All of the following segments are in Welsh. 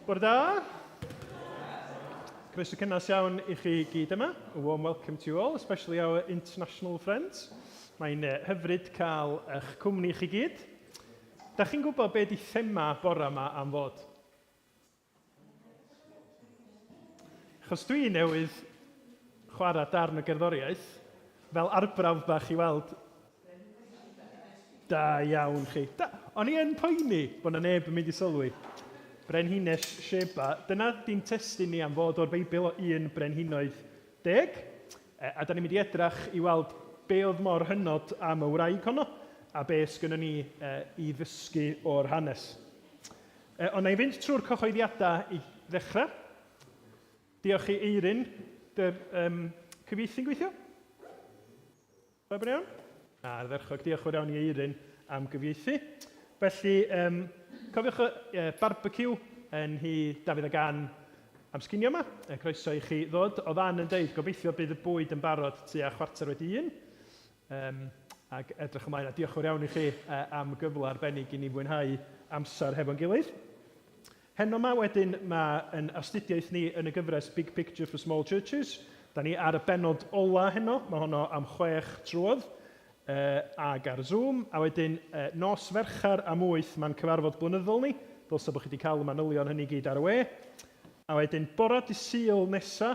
Bore da. Croeso cynnes iawn I chi gyd yma. A warm welcome to you all, especially our international friends. Mae'n hyfryd cael eich cwmni chi gyd. Da chi'n gwybod beth di thema bore yma am fod? Achos dwi newydd chwarae darn o gerddoriaeth, fel arbrawf bach I weld. Da iawn chi. O'n I yn poeni bod na neb yn mynd I sylwi. Brenhines Sheba, dyna di'n testyn ni am fod o'r Beibl o un brenhinoedd 10. A da ni'n mynd I edrach I weld be oedd mor hynod am y wraig honno, a be sgynnon ni I ddysgu o'r hanes. Ond na I fynd trwy'r cyhoeddiadau I ddechrau. Diolch I Eirin, dy'r cyfieithu'n gweithio? Mae'n iawn? Dderchog, diolch fawr iawn I Eirin am gyfieithu. Felly, cofiwch barbecue yn hi Dafydd a Gan am sginio yma. Croeso I chi ddod. O ddan yn deud, gobeithio bydd y bwyd yn barod tua 1:15. Ac edrych ymlaen, a diolch fawr iawn I chi am gyfle arbennig I ni fwynhau amser hefo'n gilydd. Heno yma wedyn mae'n astudiaeth ni yn y gyfres Big Picture for Small Churches. Da ni ar y benod ola heno, mae honno am 6 trwodd. Ag ar Zoom, a wedyn nos Ferchar am 8 mae'n cyfarfod blynyddol ni, dylse bod chi wedi cael y manylion hynny gyd ar y we. A wedyn bora Dydd Sul nesa,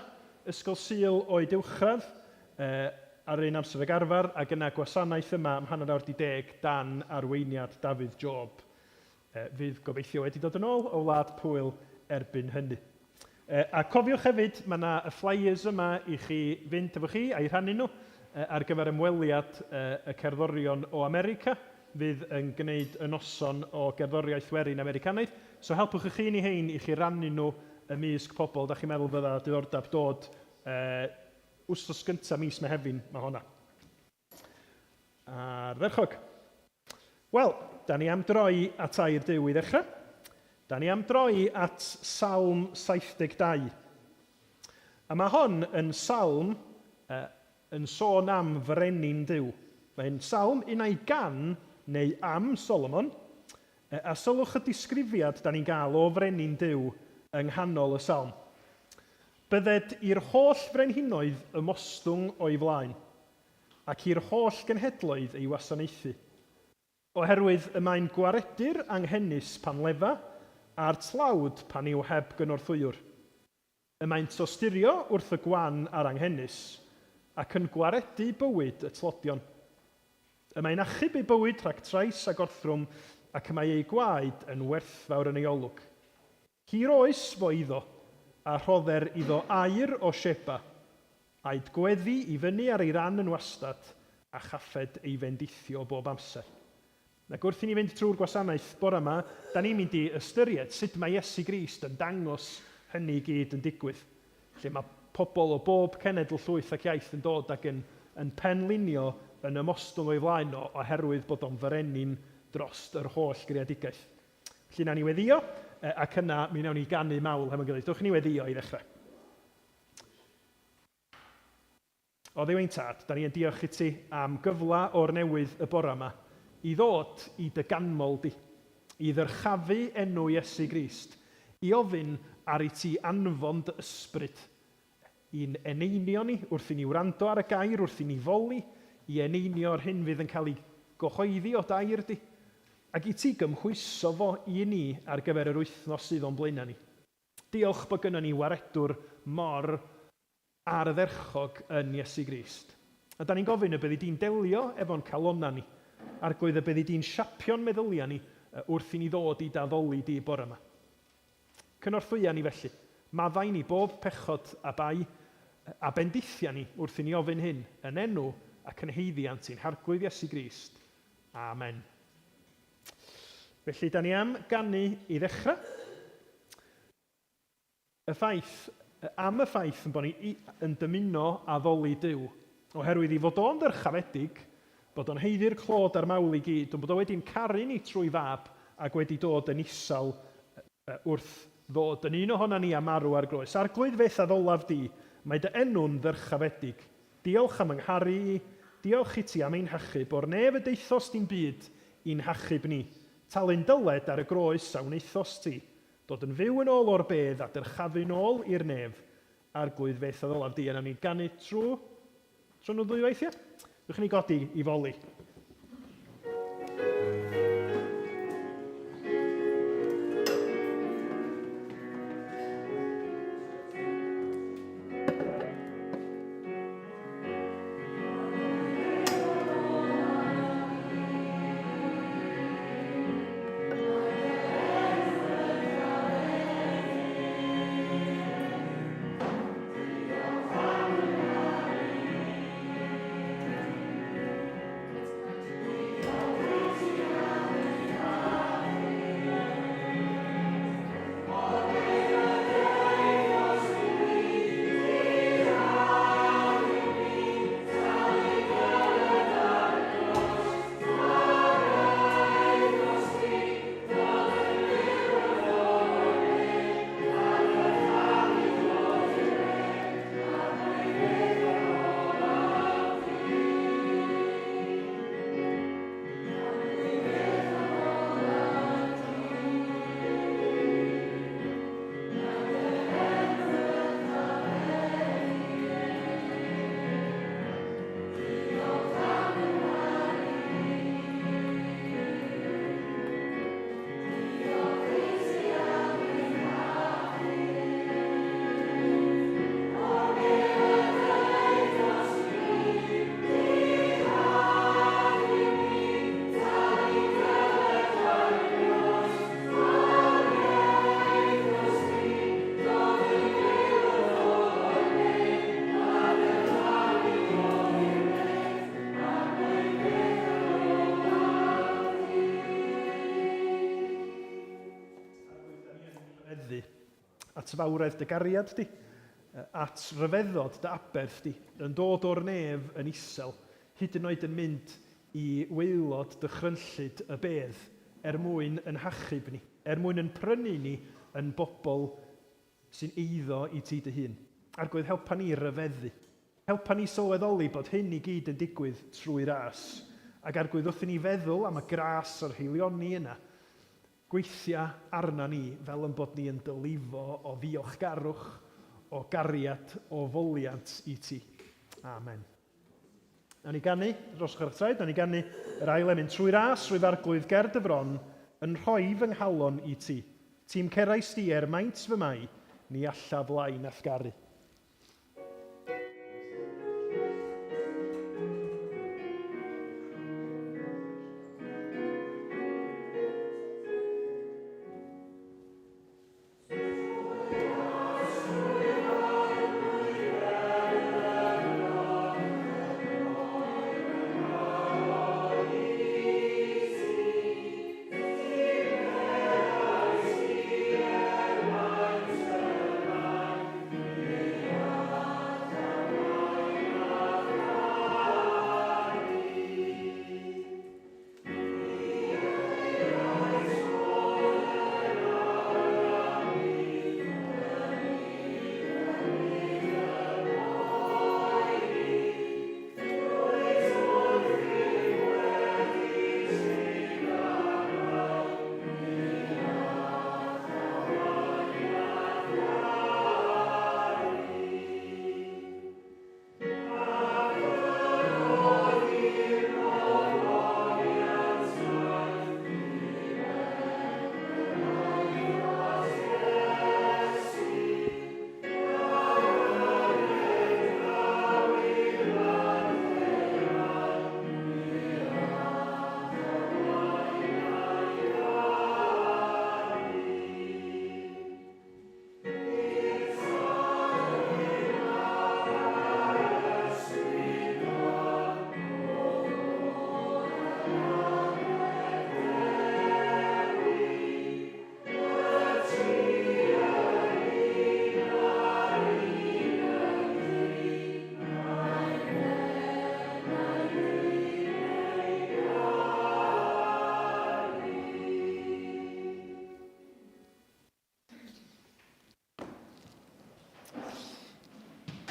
Ysgol Sul Oed Uwchradd, ar un amser ag arfer, ac yna gwasanaeth yma am 9:10 dan arweiniad Dafydd Job. Fydd gobeithio wedi dod yn ôl o Wlad Pwyl erbyn hynny. A cofiwch hefyd, mae yna y flyers yma I chi fynd efo chi a'i rhannu nhw, ar gyfer ymweliad y cerddorion o America, fydd yn gwneud y noson o gerddoriaeth werin Americanaidd. So helpwch I chi ni hein I chi rannu nhw ymysg pobl, da chi'n meddwl bydda diddordeb dod wsos gyntaf mis Mehefin, mae honna. Ardderchog. Wel, da ni am droi at air Duw I ddechrau. Da ni am droi at Salm 72. A mae hon yn salm yn sôn am frenin Duw. Mae'n salm un ai gan neu am Solomon, a sylwch y disgrifiad da ni'n gael o frenin Duw yng nghanol y salm. Bydded i'r holl frenhinoedd ymostwng o'i flaen, ac i'r holl genhedloedd ei wasanaethu. Oherwydd y mae'n gwaredu'r anghennus pan lefa, a'r tlawd pan i'w heb gynorthwywr. Y mae'n tosturio wrth y gwan a'r anghennus, ac yn gwaredu bywyd y tlodion. Y mae'n achub ei bywyd rhag trais a gorthrwm, ac y mae ei gwaed yn werthfawr yn ei olwg. Hir oes fo iddo, a rhodder iddo air o Sheba, a'i gweddi I fyny ar ei ran yn wastad, a chaffed ei fendithio bob amser. Ac wrth I ni fynd trwy'r gwasanaeth bore yma, da ni'n mynd I ystyried sut mae Iesu Grist yn dangos hynny gyd yn digwydd. Lle mae pobl o bob cenedl llwyth ac iaith yn dod ac yn penlinio yn ymostwng o'i flaen oherwydd bod o'n frenin dros yr holl greadigaeth. Felly na ni weddio, ac yna mi wnawn ni ganu mawl hefo'n gilydd. Dwch ni weddio I ddechrau. O ddiwein tad, da ni yn diolch I ti am gyfla o'r newydd y bore yma I ddod I dy ganmol di, I ddyrchafu enw Iesu Grist, I ofyn ar I ti anfon dy ysbryd, I'n eneinio ni wrth I ni wrando ar y gair, wrth I ni foli, I eneinio'r hyn fydd yn cael ei gyhoeddi o dair di, ac I ti gymhwyso fo I ni ar gyfer yr wythnos sydd o'n blaena ni. Diolch bod gynnon ni waredwr mor ardderchog yn Iesu Grist. A da ni'n gofyn y byddi di'n delio efo'n calonna ni, arglwydd y byddi di'n siapio'n meddylia ni wrth I ni ddod I daddoli di bore yma. Cynorthwya ni felly, maddau ni bob pechod a bai, a bendithia ni wrth I ni ofyn hyn yn enw ac yn heiddiant sy'n harglwydd Iesu Grist. Amen. Felly, da ni am ganu I ddechrau. Am y ffaith yn bod ni yn dymuno a ddoli Duw, oherwydd I fod o'n ddyrchafedig, bod o'n heiddi'r clod a'r mawl I gyd, ond bod o wedi'n caru ni trwy fab ac wedi dod yn isal wrth ddod yn un ohona ni a marw ar groes. Arglwydd feth a ddolaf di, mae dy enw'n ddyrchafedig. Diolch am yngharu I, diolch I ti am ein hachub, o'r nef y deithos di'n byd i'n hachub ni. Talyn dyled ar y groes a wneithos ti. dod yn fyw yn ôl o'r bedd a dyrchafu nôl i'r nef, arglwydd feth oedd olaf di, a nawn ni ganu trwy nhw ddwywaith, ia? Dwch ni godi i foli. At fawredd dy gariad di, at ryfeddod dy aberth di, yn dod o'r nef yn isel, hyd yn oed yn mynd i waelod dy chrynllyd y bedd, mwyn yn hachub ni, mwyn yn prynu ni yn bobl sy'n eiddo i ti dy hun. Arglwydd, helpa ni ryfeddu. Helpa ni sylweddoli bod hyn i gyd yn digwydd trwy ras. Ac arglwydd, wrth i ni feddwl am y gras o'r heilioni yna, gweithia arna ni fel yn bod ni yn dylifo o ddiolchgarwch, o gariad, o foliant i ti. Amen. Nawn ni ganu, dros chyrtraed, nawn ni ganu yr ail emyn trwy ras, rwyf arglwydd ger dy bron, yn rhoi fy nghalon i ti. Ti'n cerais di maint fy mai, ni alla blaen allgaru.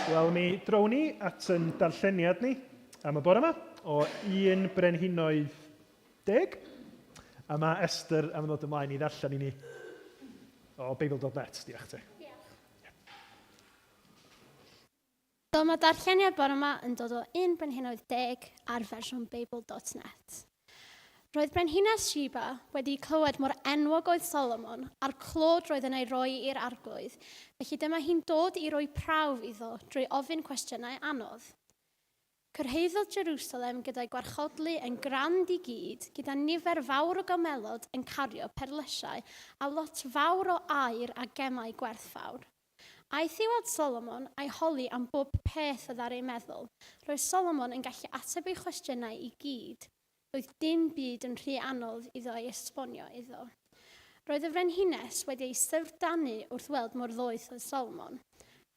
Wel, mi drown ni at yn darlleniad ni am y bore yma o 1 Brenhinoedd 10. A mae Esther am ddod ymlaen i ddarllen i ni o Beibl.net, diolch ti. So mae darlleniad bore yma yn dod o 1 Brenhinoedd 10 ar fersiwn Beibl.net. Roedd Brenhines Sheba wedi clywed mor enwog oedd Solomon a'r clod roedd yn ei roi i'r arglwydd, felly dyma hi'n dod i roi prawf iddo drwy ofyn cwestiynau anodd. Cyrhaeddodd Jerusalem gyda'i gwarchodlu yn grand i gyd, gyda nifer fawr o gymelod yn cario perlysiau a lot fawr o aur a gemau gwerthfawr. Aeth i weld Solomon a'i holi am bob peth oedd ar ei meddwl. Roedd Solomon yn gallu ateb ei cwestiynau i gyd. Roedd dim byd yn rhy anodd iddo ei esbonio iddo. Roedd y frenhines wedi ei syfrdanu wrth weld mor ddoeth oedd Solomon.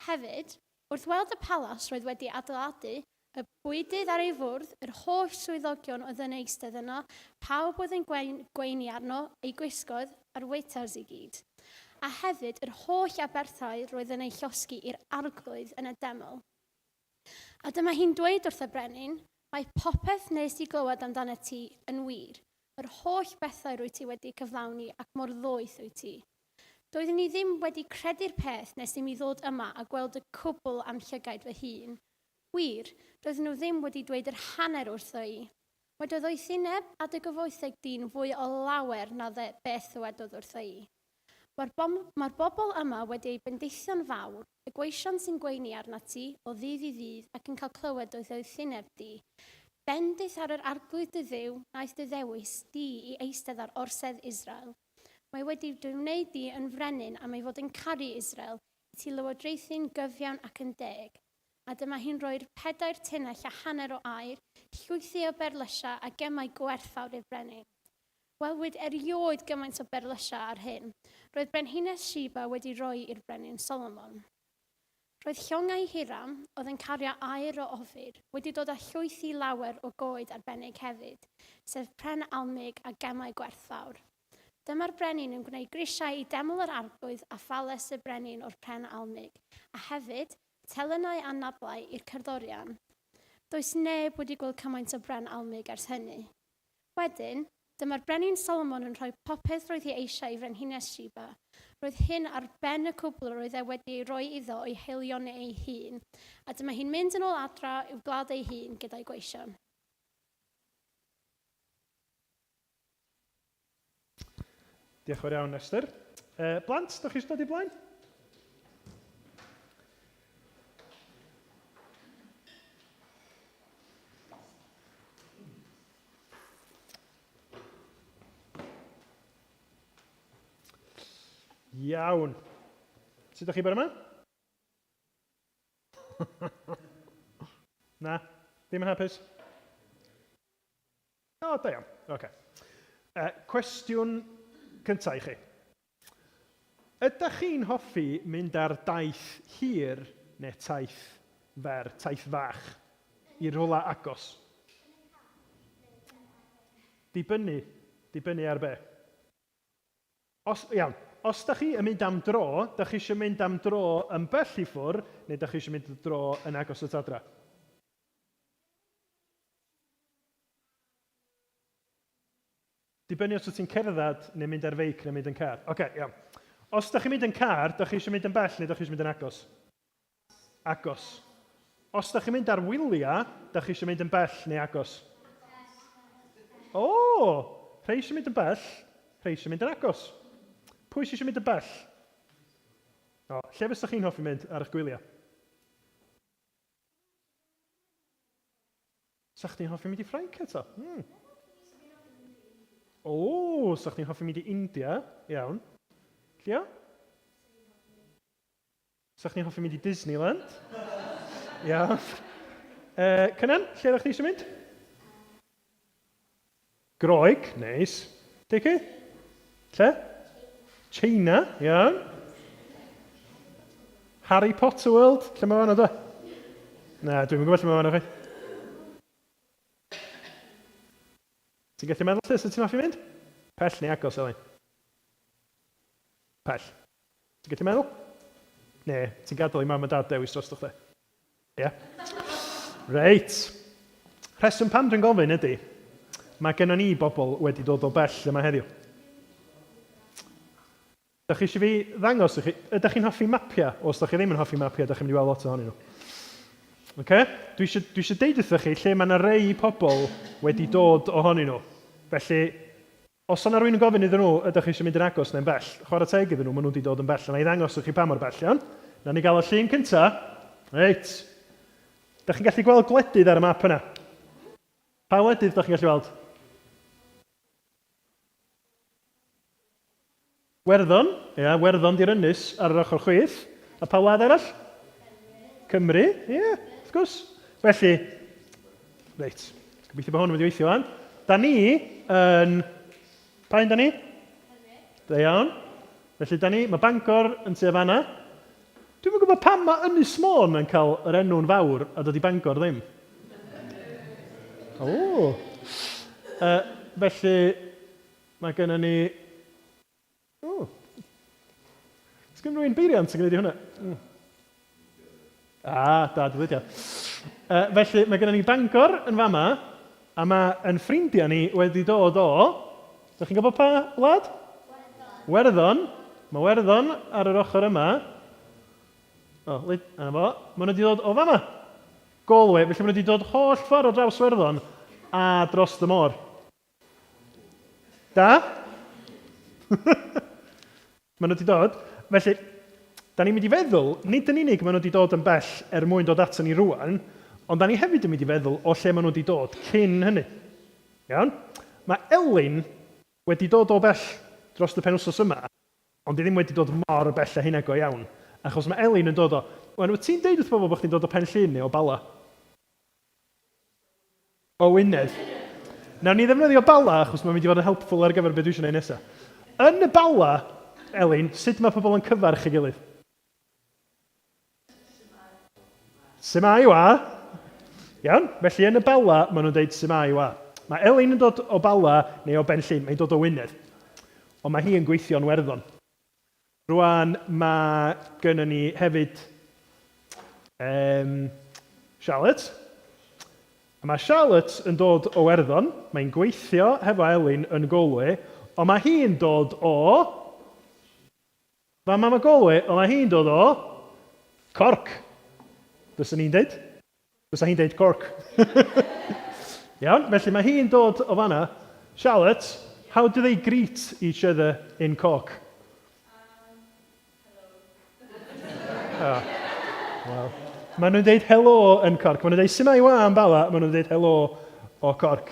Hefyd, wrth weld y palas roedd wedi adeiladu, y bwydydd ar ei fwrdd, yr holl swyddogion oedd yn eistedd yno, pawb oedd yn gweini arno, ei gwisgoedd a'r waiters i gyd. A hefyd yr holl aberthau roedd yn ei llosgi i'r arglwydd yn y deml. A dyma hi'n dweud wrth y brenin, mae popeth nes i glywed amdano ti yn wir. Yr holl bethau rwy ti wedi cyflawni ac mor ddoeth wyt ti. Doeddwn i ddim wedi credu'r peth nes i mi ddod yma a gweld y cwbl am llygaid fy hun. Wir, doedden nhw ddim wedi dweud yr hanner wrtho i. Wedodd o'i thineb a dy gyfoetheg dyn fwy o lawer na beth ddywedodd wrtho i. Mae'r bobl yma wedi ei bendithio'n fawr, y gweision sy'n gweini arna ti o ddydd i ddydd ac yn cael clywed oedd ei thineb di. Bendith ar yr arglwydd dy dduw naeth dy ddewis di i eistedd ar orsedd Israel. Mae wedi wneud di yn frenin am ei fod yn caru Israel, i ti lywodraethu'n gyfiawn ac yn deg. A dyma hi'n rhoi'r 4 tunnell a hanner o aur, llwythi o berlysia a gemau gwerthfawr i'r brenin. Welwyd erioed gymaint o berlysia ar hyn. Roedd Brenhines Sheba wedi rhoi i'r brenin Solomon. Roedd llongau Hiram, oedd yn cario aur o ofyr, wedi dod â llwythi lawer o goed arbennig hefyd, sef pren almig a gemau gwerthfawr. Dyma'r brenin yn gwneud grisiau i deml yr arglwydd a phales y brenin o'r pren almig, a hefyd telynau a nablau i'r cerddorion. Does neb wedi gweld cymaint o bren almig ers hynny. Wedyn, dyma'r brenin Solomon yn rhoi popeth roedd hi eisiau i Frenhines Sheba. Roedd hyn ar ben y cwbl roedd e wedi ei roi iddo o'i heilion ei hun, a dyma hi'n mynd yn ôl adra i'w gwlad ei hun gyda'i gweision. Diolch yn fawr iawn, Esther. Blant, ydych chi eisiau dod i blaen? Iawn. Sut ydych chi bore yma? Na? Ddim yn hapus? O, da iawn. Okay. Cwestiwn cyntaf i chi. Ydych chi'n hoffi mynd ar daith hir neu taith fer, taith fach, i rhywle agos? Dibynnu ar be? Os ydych chi yn mynd am dro, ydych chi eisiau mynd am dro yn bell i ffwr, neu ydych chi eisiau mynd am dro yn agos at adra? Dibynnu os wyt ti'n cerdded neu mynd ar feic neu mynd yn car. Iawn. Os ydych chi'n mynd yn car, ydych chi eisiau mynd yn bell neu ydych chi eisiau mynd yn agos? Agos. Os ydych chi'n mynd ar wyliau, ydych chi eisiau mynd yn bell neu agos? Rhai eisiau mynd yn bell, rhai eisiau mynd yn agos. Pwy eisiau mynd yn bell? Lle fysach chi'n hoffi mynd ar eich gwyliau? Sa'ch chi'n hoffi mynd i Ffrainc eto? Sa'ch chi'n hoffi mynd i India? Iawn. Llio? Sa'ch chi'n hoffi mynd i Disneyland? Iawn. Cynan, lle ydych chi eisiau mynd? Groeg, neis. Dici? Lle? China, iawn. Harry Potter World, lle mae fan o da? Na, dwi'n gwybod lle mae fan o chi. Ti'n gallu meddwl lle sy'n ti'n hoffi mynd? Pell neu agos, Elin? Pell. Ti'n gallu meddwl? Ne, ti'n gadael i mam a dad dewis dros chdi? Ie? Reit. Rheswm pam dwi'n gofyn ydy, mae gennym ni bobl wedi dod o bell yma heddiw. Da chi eisiau fi ddangos i chi, ydych chi'n hoffi mapia? Os da chi ddim yn hoffi mapia, da chi'n mynd i weld lot ohonyn nhw. Okay? Dwi eisiau deud wrthych chi lle mae yna rei pobl wedi dod ohonyn nhw. Felly, os yna rhywun yn gofyn iddyn nhw, ydych chi eisiau mynd yn agos neu'n bell, chwarae teg iddyn nhw, maen nhw wedi dod yn bell. A na i ddangos i chi pa mor bell, iawn? Na ni gael y llun cynta. Reit. Da chi'n gallu gweld gwledydd ar y map yna. Pa wledydd da chi'n gallu weld? Werddon. Ia, Werddon di'r ynys ar yr ochr chwith. A pa wlad arall? Cymru. Ia, wrth gwrs. Felly, reit. Gobeithio bod hwn yn mynd i weithio fan. Da ni yn... Pa un da ni? Da iawn. Felly da ni, mae Bangor yn tua fanna. Dwi'n yn gwybod pam mae Ynys Môn yn cael yr enw'n fawr a dod i Bangor ddim. O. Felly, mae gennym ni... O. Sgym rwy'n beiriant yn gwneud i hwnna. Da, dywediad. Felly, mae gennym ni Bangor yn fama, a mae yn ffrindiau ni wedi dod o... Ydych chi'n gwybod pa wlad? Werddon. Mae Werddon ar yr ochr yma. O, lyd, yna fo. Mae nhw wedi dod o fama. Galway, felly mae nhw wedi dod holl ffordd o draws Werddon a dros y môr. Da? Mae nhw wedi dod. Felly, da ni'n mynd i feddwl, nid yn unig mae nhw wedi dod yn bell mwyn dod ato ni rwan, ond da ni hefyd yn mynd i feddwl o lle mae nhw wedi dod cyn hynny. Iawn? Mae Elin wedi dod o bell dros y penwsos yma, ond di ddim wedi dod mor bell a hynna go iawn. Achos mae Elin yn dod o... Wel, ti'n deud wrth bobl bod chdi'n dod o Penllyn neu o Bala? O Wynedd. Nawr ni ddefnyddio Bala, achos mae'n mynd i fod yn helpful ar gyfer beth dwi eisiau gwneud nesaf. Yn y Bala, Elin, sut mae pobl yn cyfarch ei gilydd? Symai wa. Iawn, felly yn y Bala, maen nhw'n deud symai wa. Mae Elin yn dod o Bala neu o Benllyn, mae'n dod o Wynedd. Ond mae hi yn gweithio yn Werddon. Rwan mae gynnon ni hefyd Charlotte. A mae Charlotte yn dod o Werddon, mae'n gweithio hefo Elin yn Galway, ond mae hi'n dod o... Fa mae Galway, ond mae hi'n dod o... Cork. Fysa ni'n deud? Fysa hi'n deud Cork. Iawn, felly mae hi'n dod o fanna. Charlotte, how do they greet each other in Cork? Hello. Well. Maen nhw'n deud hello yn Cork. Maen nhw'n deud symai wa yn Bala, maen nhw'n deud hello o Cork.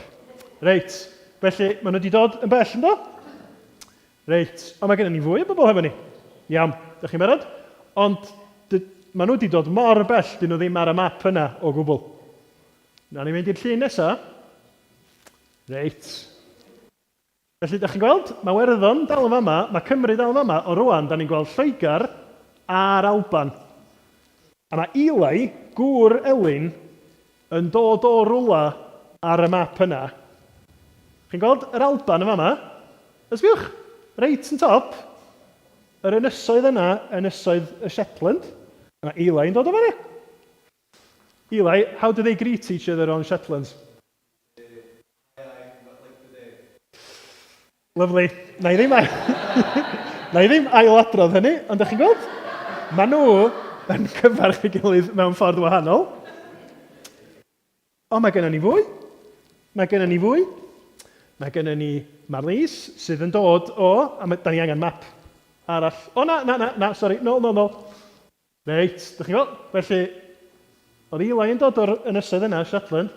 Reit, felly maen nhw wedi dod yn bell, ynddo? Reit, ond mae gennym ni fwy o bobl hefo ni. Iawn, ydych chi'n barod? Ond maen nhw wedi dod mor bell, dyn nhw ddim ar y map yna o gwbl. Na ni mynd i'r llun nesaf. Reit. Felly, ydych chi'n gweld? Mae Werddon dal yn fama, mae Cymru dal yn fama, o rwan, da ni'n gweld Lloegr a'r Alban. A mae Eli, gŵr Elin, yn dod o rwla ar y map yna. Chi'n gweld yr Alban yn fama? Ysbiwch, reit yn top, yr ynysoedd yna, ynysoedd y Shetland. A mae Eli yn dod o fana. Eli, how do they greet each other on Shetlands? Lovely. Na i ddim ailadrodd hynny, ond ydych chi'n gweld? Maen nhw yn cyfarch ei gilydd mewn ffordd wahanol. O, mae gennym ni fwy. Mae gennym ni Marlies, sydd yn dod o... Da ni angen map arall. O, na, sorry. No. Reit, ydych chi'n gweld? Felly, oedd Eli yn dod o'r ynysoedd yna, Shetland.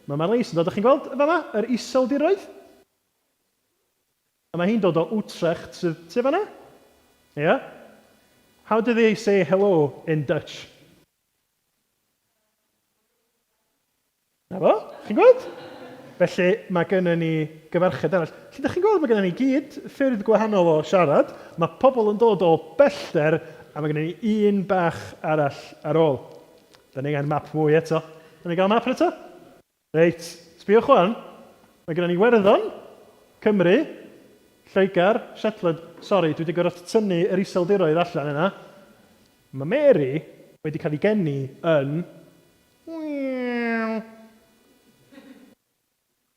Mae Marlies yn dod, ydych chi'n gweld yma? Yr iseldiroedd. A mae hi'n dod o Utrecht, sydd fanna? Yeah? How do they say hello in Dutch? Na fo? Chi'n gweld? Felly mae gennym ni gyfarched arall. Felly, ydych chi'n gweld mae gennym ni gyd ffyrdd gwahanol o siarad. Mae pobl yn dod o bellter a mae gennym ni un bach arall ar ôl. Da ni angen map mwy eto. Da ni gael map eto? Reit, sbiwch wan. Mae gennym ni Werddon, Cymru, Lloegr, Shetland. Sori, dwi wedi gorfod tynnu yr iseldiroedd allan yna. Mae Mary wedi cael ei geni yn...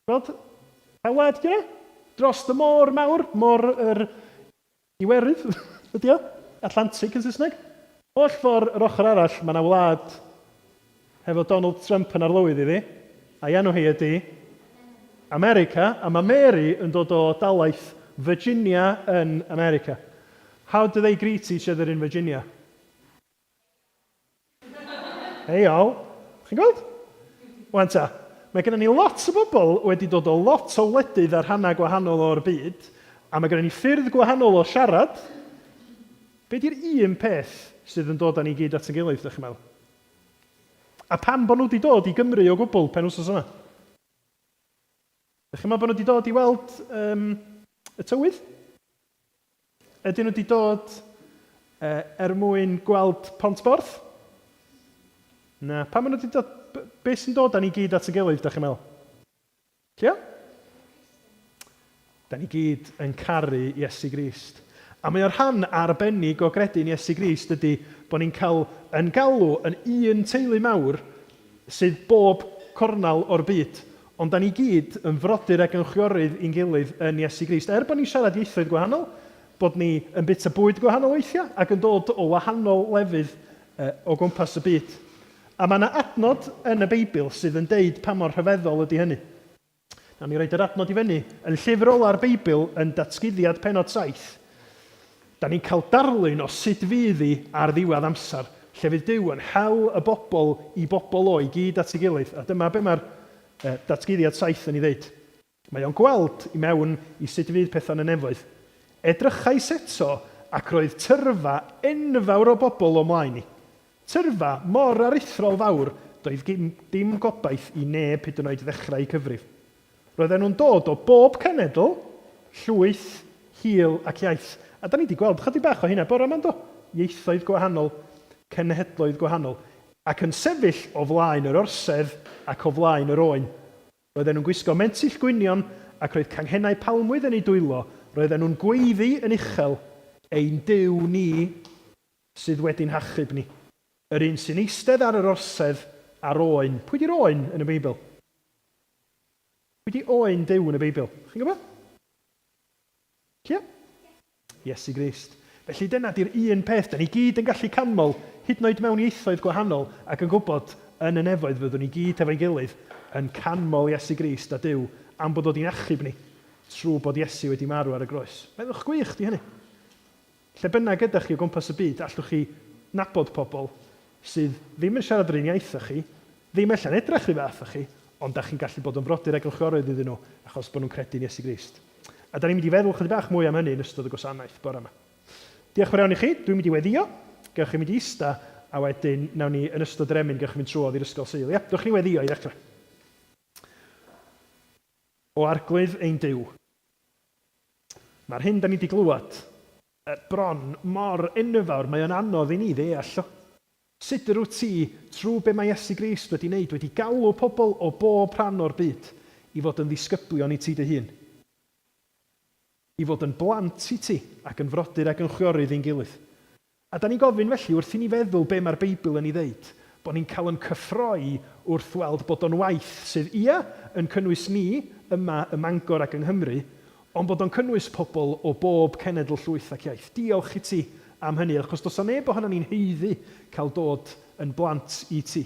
Gweld? Pa wlad gyda? Dros y môr mawr, môr yr Iwerydd. Ydy o? Atlantic yn Saesneg. Oll ffordd yr ochr arall, mae yna wlad hefo Donald Trump yn arlywydd iddi, a'i enw hi ydy America, a mae Mary yn dod o dalaith Virginia yn America. How do they greet each other in Virginia? Hey all. Chi'n gweld? Wan ta, mae gennym ni lot o bobl wedi dod o lot o wledydd ar hannah gwahanol o'r byd, a mae gennym ni ffyrdd gwahanol o siarad. Be di'r un peth sydd yn dod â ni gyd at yn gilydd, ddech chi'n meddwl? A pam bod nhw wedi dod i Gymru o gwbl pen wsos yma? Ydych chi'n meddwl bod nhw wedi dod i weld y tywydd? Ydyn nhw wedi dod mwyn gweld Pontborth? Na, pam maen nhw wedi dod... Be sy'n dod â ni gyd at y gilydd, ydych chi'n meddwl? Cio? Da ni gyd yn caru Iesu Grist. A mae o'r rhan arbennig o gredu'n Iesu Grist ydy bod ni'n cael yn galw yn un teulu mawr sydd bob cornal o'r byd. Ond da ni gyd yn frodyr ac yn chwiorydd i'n gilydd yn Iesu Grist. Bod ni'n siarad ieithoedd gwahanol, bod ni yn bita bwyd gwahanol weithiau ac yn dod o wahanol lefydd o gwmpas y byd. A mae yna adnod yn y Beibl sydd yn deud pa mor rhyfeddol ydy hynny. Nawn ni roed yr adnod i fyny. Yn llyfr ola'r Beibl yn Datguddiad Pennod 7, da ni'n cael darlun o sut fydd hi ar ddiwedd amser, lle fydd Duw yn hel y bobl i bobl o i gyd at ei gilydd. A dyma be mae'r Datguddiad 7 yn ei ddeud. Mae o'n gweld i mewn i sut fydd pethau'n y nefoedd. Edrychais eto ac roedd tyrfa enfawr o bobl o'mlaen i. Tyrfa mor aruthrol fawr, doedd dim gobaith i neb hyd yn oed ddechrau cyfrif. Roedden nhw'n dod o bob cenedl, llwyth, hil ac iaith. A da ni wedi gweld chydig bach o hynna bore yma'n do. Ieithoedd gwahanol, cenhedloedd gwahanol, ac yn sefyll o flaen yr orsedd ac o flaen yr oen. Roedden nhw'n gwisgo mentyll gwynion ac roedd canghennau palmwydd yn ei dwylo. Roedden nhw'n gweiddi yn uchel ein Duw ni sydd wedi'n hachub ni. Yr un sy'n eistedd ar yr orsedd a'r oen. Pwy di'r oen yn y Beibl? Pwy di oen Duw yn y Beibl? Chi'n gwybod? Cia? Iesu Grist. Felly dyna di'r un peth. Da ni gyd yn gallu canmol, hyd yn oed mewn ieithoedd gwahanol, ac yn gwybod yn y nefoedd fyddwn ni gyd efo'n gilydd yn canmol Iesu Grist a Duw am bod oedd hi'n achub ni trwy bod Iesu wedi marw ar y groes. Meddwch gwych di hynny. Lle bynnag ydych chi o gwmpas y byd, allwch chi nabod pobl sydd ddim yn siarad yr un iaith â chi, ddim allan edrych i fath â chi, ond da chi'n gallu bod yn brodyr ac yn chwiorydd iddyn nhw achos bod nhw'n credu'n Iesu Grist. A da ni'n mynd i feddwl chydig bach mwy am hynny yn ystod y gwasanaeth bore yma. Diolch fawr iawn i chi, dwi'n mynd i weddio, gewch chi mynd i ista, a wedyn nawn ni yn ystod yr emyn gewch chi mynd trwodd i'r ysgol Sul. Ia, dewch chi weddio i ddechrau. O arglwydd ein Duw. Mae'r hyn da ni wedi glwad, bron mor enfawr, mae o'n anodd i ni ddeall o. Sut ydw ti trwy be mae Iesu Grist wedi wneud, wedi galw pobl o bob rhan o'r byd i fod yn ddisgyblion i ti dy hun. I fod yn blant i ti ac yn frodyr ac yn chwiorydd i'n gilydd. A da ni gofyn felly wrth i ni feddwl be mae'r Beibl yn ei ddeud, bod ni'n cael yn cyffroi wrth weld bod o'n waith sydd yn cynnwys ni yma ym Mangor ac yng Nghymru, ond bod o'n cynnwys pobl o bob cenedl llwyth ac iaith. Diolch i ti am hynny, achos does neb ohono ni'n heiddi cael dod yn blant i ti.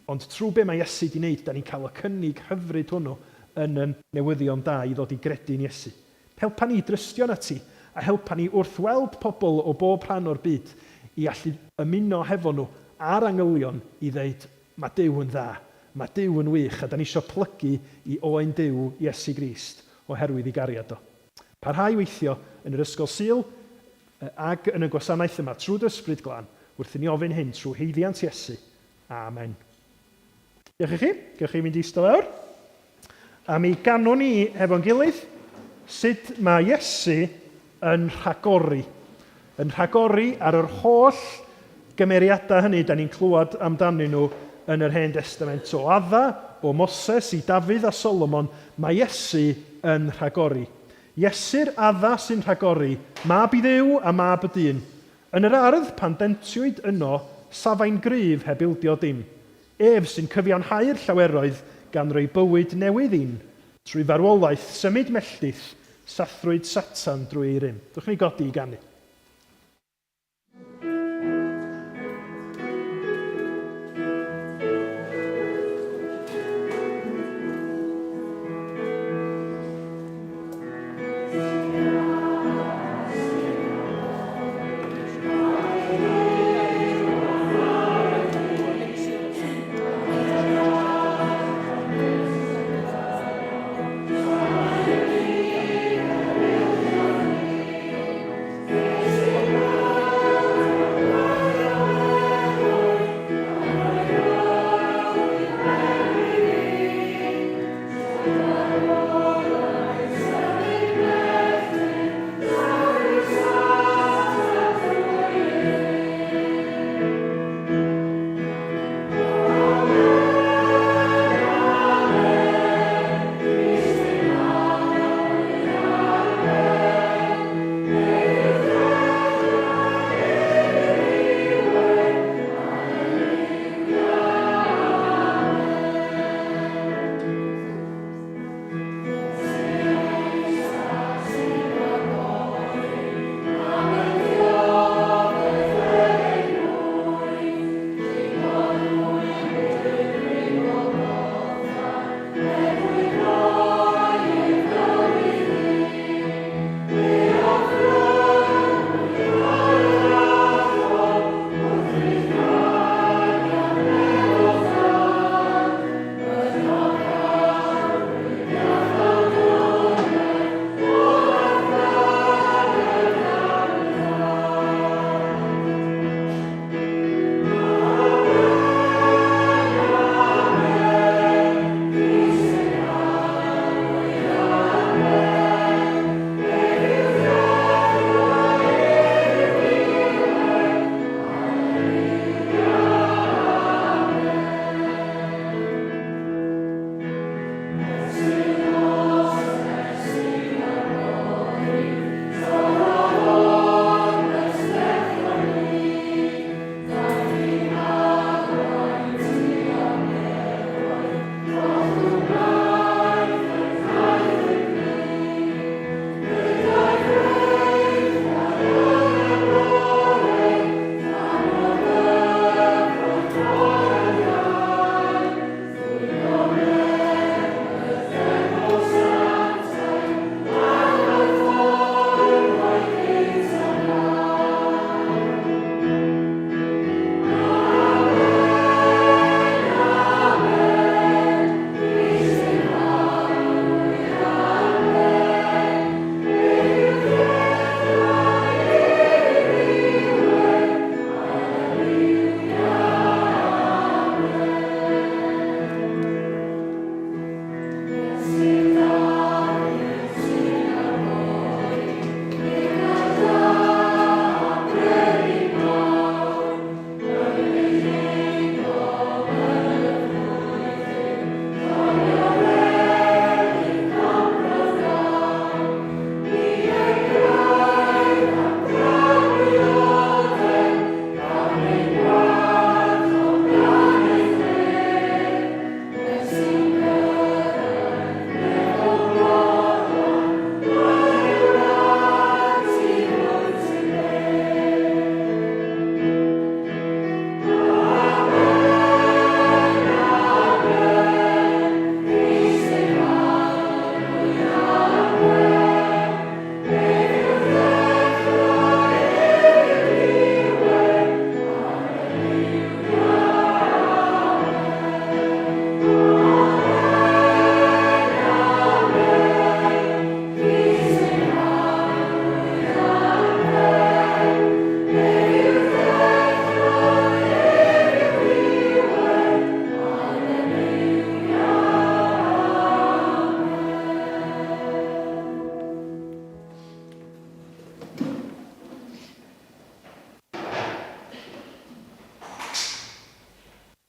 Ond trwy be mae Iesu wedi wneud, da ni'n cael y cynnig hyfryd hwnnw yn y newyddion da i ddod i gredu'n Iesu. Helpa ni drystio na ti, a helpa ni wrth weld pobl o bob rhan o'r byd i allu ymuno hefo nhw a'r angylion i ddeud, mae Duw yn dda, mae Duw yn wych, a da ni eisiau plygu i oen Duw Iesu Grist oherwydd i gariad o. Parhau weithio yn yr ysgol Sul ac yn y gwasanaeth yma trwy Ysbryd Glân, wrth i ni ofyn hyn trwy heiddiant Iesu. Amen. Diolch i chi. Gewch chi mynd i eistedd lawr. A mi ganwn ni hefo'n gilydd sut mae Iesu yn rhagori. Yn rhagori ar yr holl gymeriadau hynny da ni'n clywed amdanyn nhw yn yr Hen Testament. O Adda, o Moses i Dafydd a Solomon, mae Iesu yn rhagori. Iesu'r Adda sy'n rhagori, mab i Dduw a mab y dyn. Yn yr ardd pan dentiwyd yno, safai'n gryf heb ildio dim. Ef sy'n cyfiawnhau'r llaweroedd gan roi bywyd newydd un, trwy farwolaeth symud melltith, sathrwyd Satan drwy ei rym. Dwch ni godi i ganu.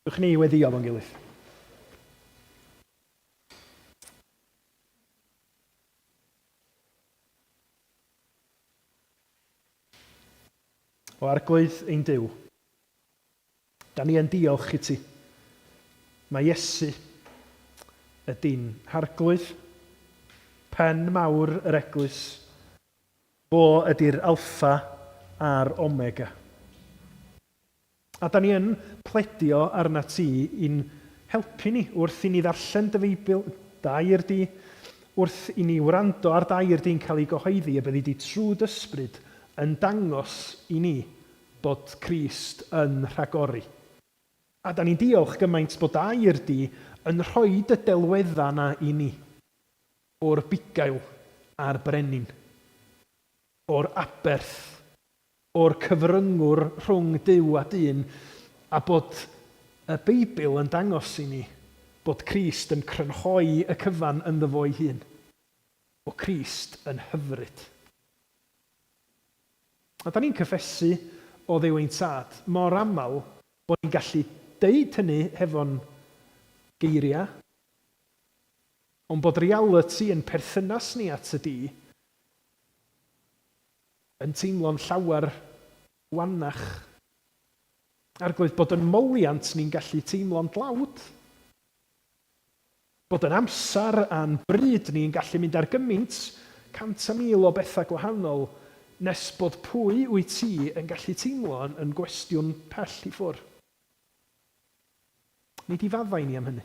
Ywch ni weddio fo'n gilydd. O arglwydd ein Duw, da ni yn diolch i ti. Mae Iesu ydy'n harglwydd, pen mawr yr eglwys, fo ydy'r alffa a'r omega. A da ni yn pledio arna ti i'n helpu ni wrth i ni ddarllen dy Feibl, dair di, wrth i ni wrando ar dair di'n cael ei gyhoeddi, a byddi di trwy dysbryd yn dangos i ni bod Crist yn rhagori. A da ni'n diolch gymaint bod dair di yn rhoi y delwedda na i ni o'r bugail a'r brenin, o'r aberth, o'r cyfryngwr rhwng Duw a dyn, a bod y Beibl yn dangos i ni bod Crist yn crynhoi y cyfan yn ddyfo'i hun, bod Crist yn hyfryd. A da ni'n cyffesu o Dduw ein Tad mor aml bod ni'n gallu deud hynny hefo'n geiriau, ond bod reality yn perthynas ni at y di yn teimlo'n llawer wannach. Arglwydd bod yn moliant ni'n gallu teimlo'n dlawd. Bod yn amser a'n bryd ni'n gallu mynd ar gymaint 100,000 o bethau gwahanol, nes bod pwy wyt ti yn gallu teimlo yn gwestiwn pell i ffwr. Nid i faddau ni am hynny.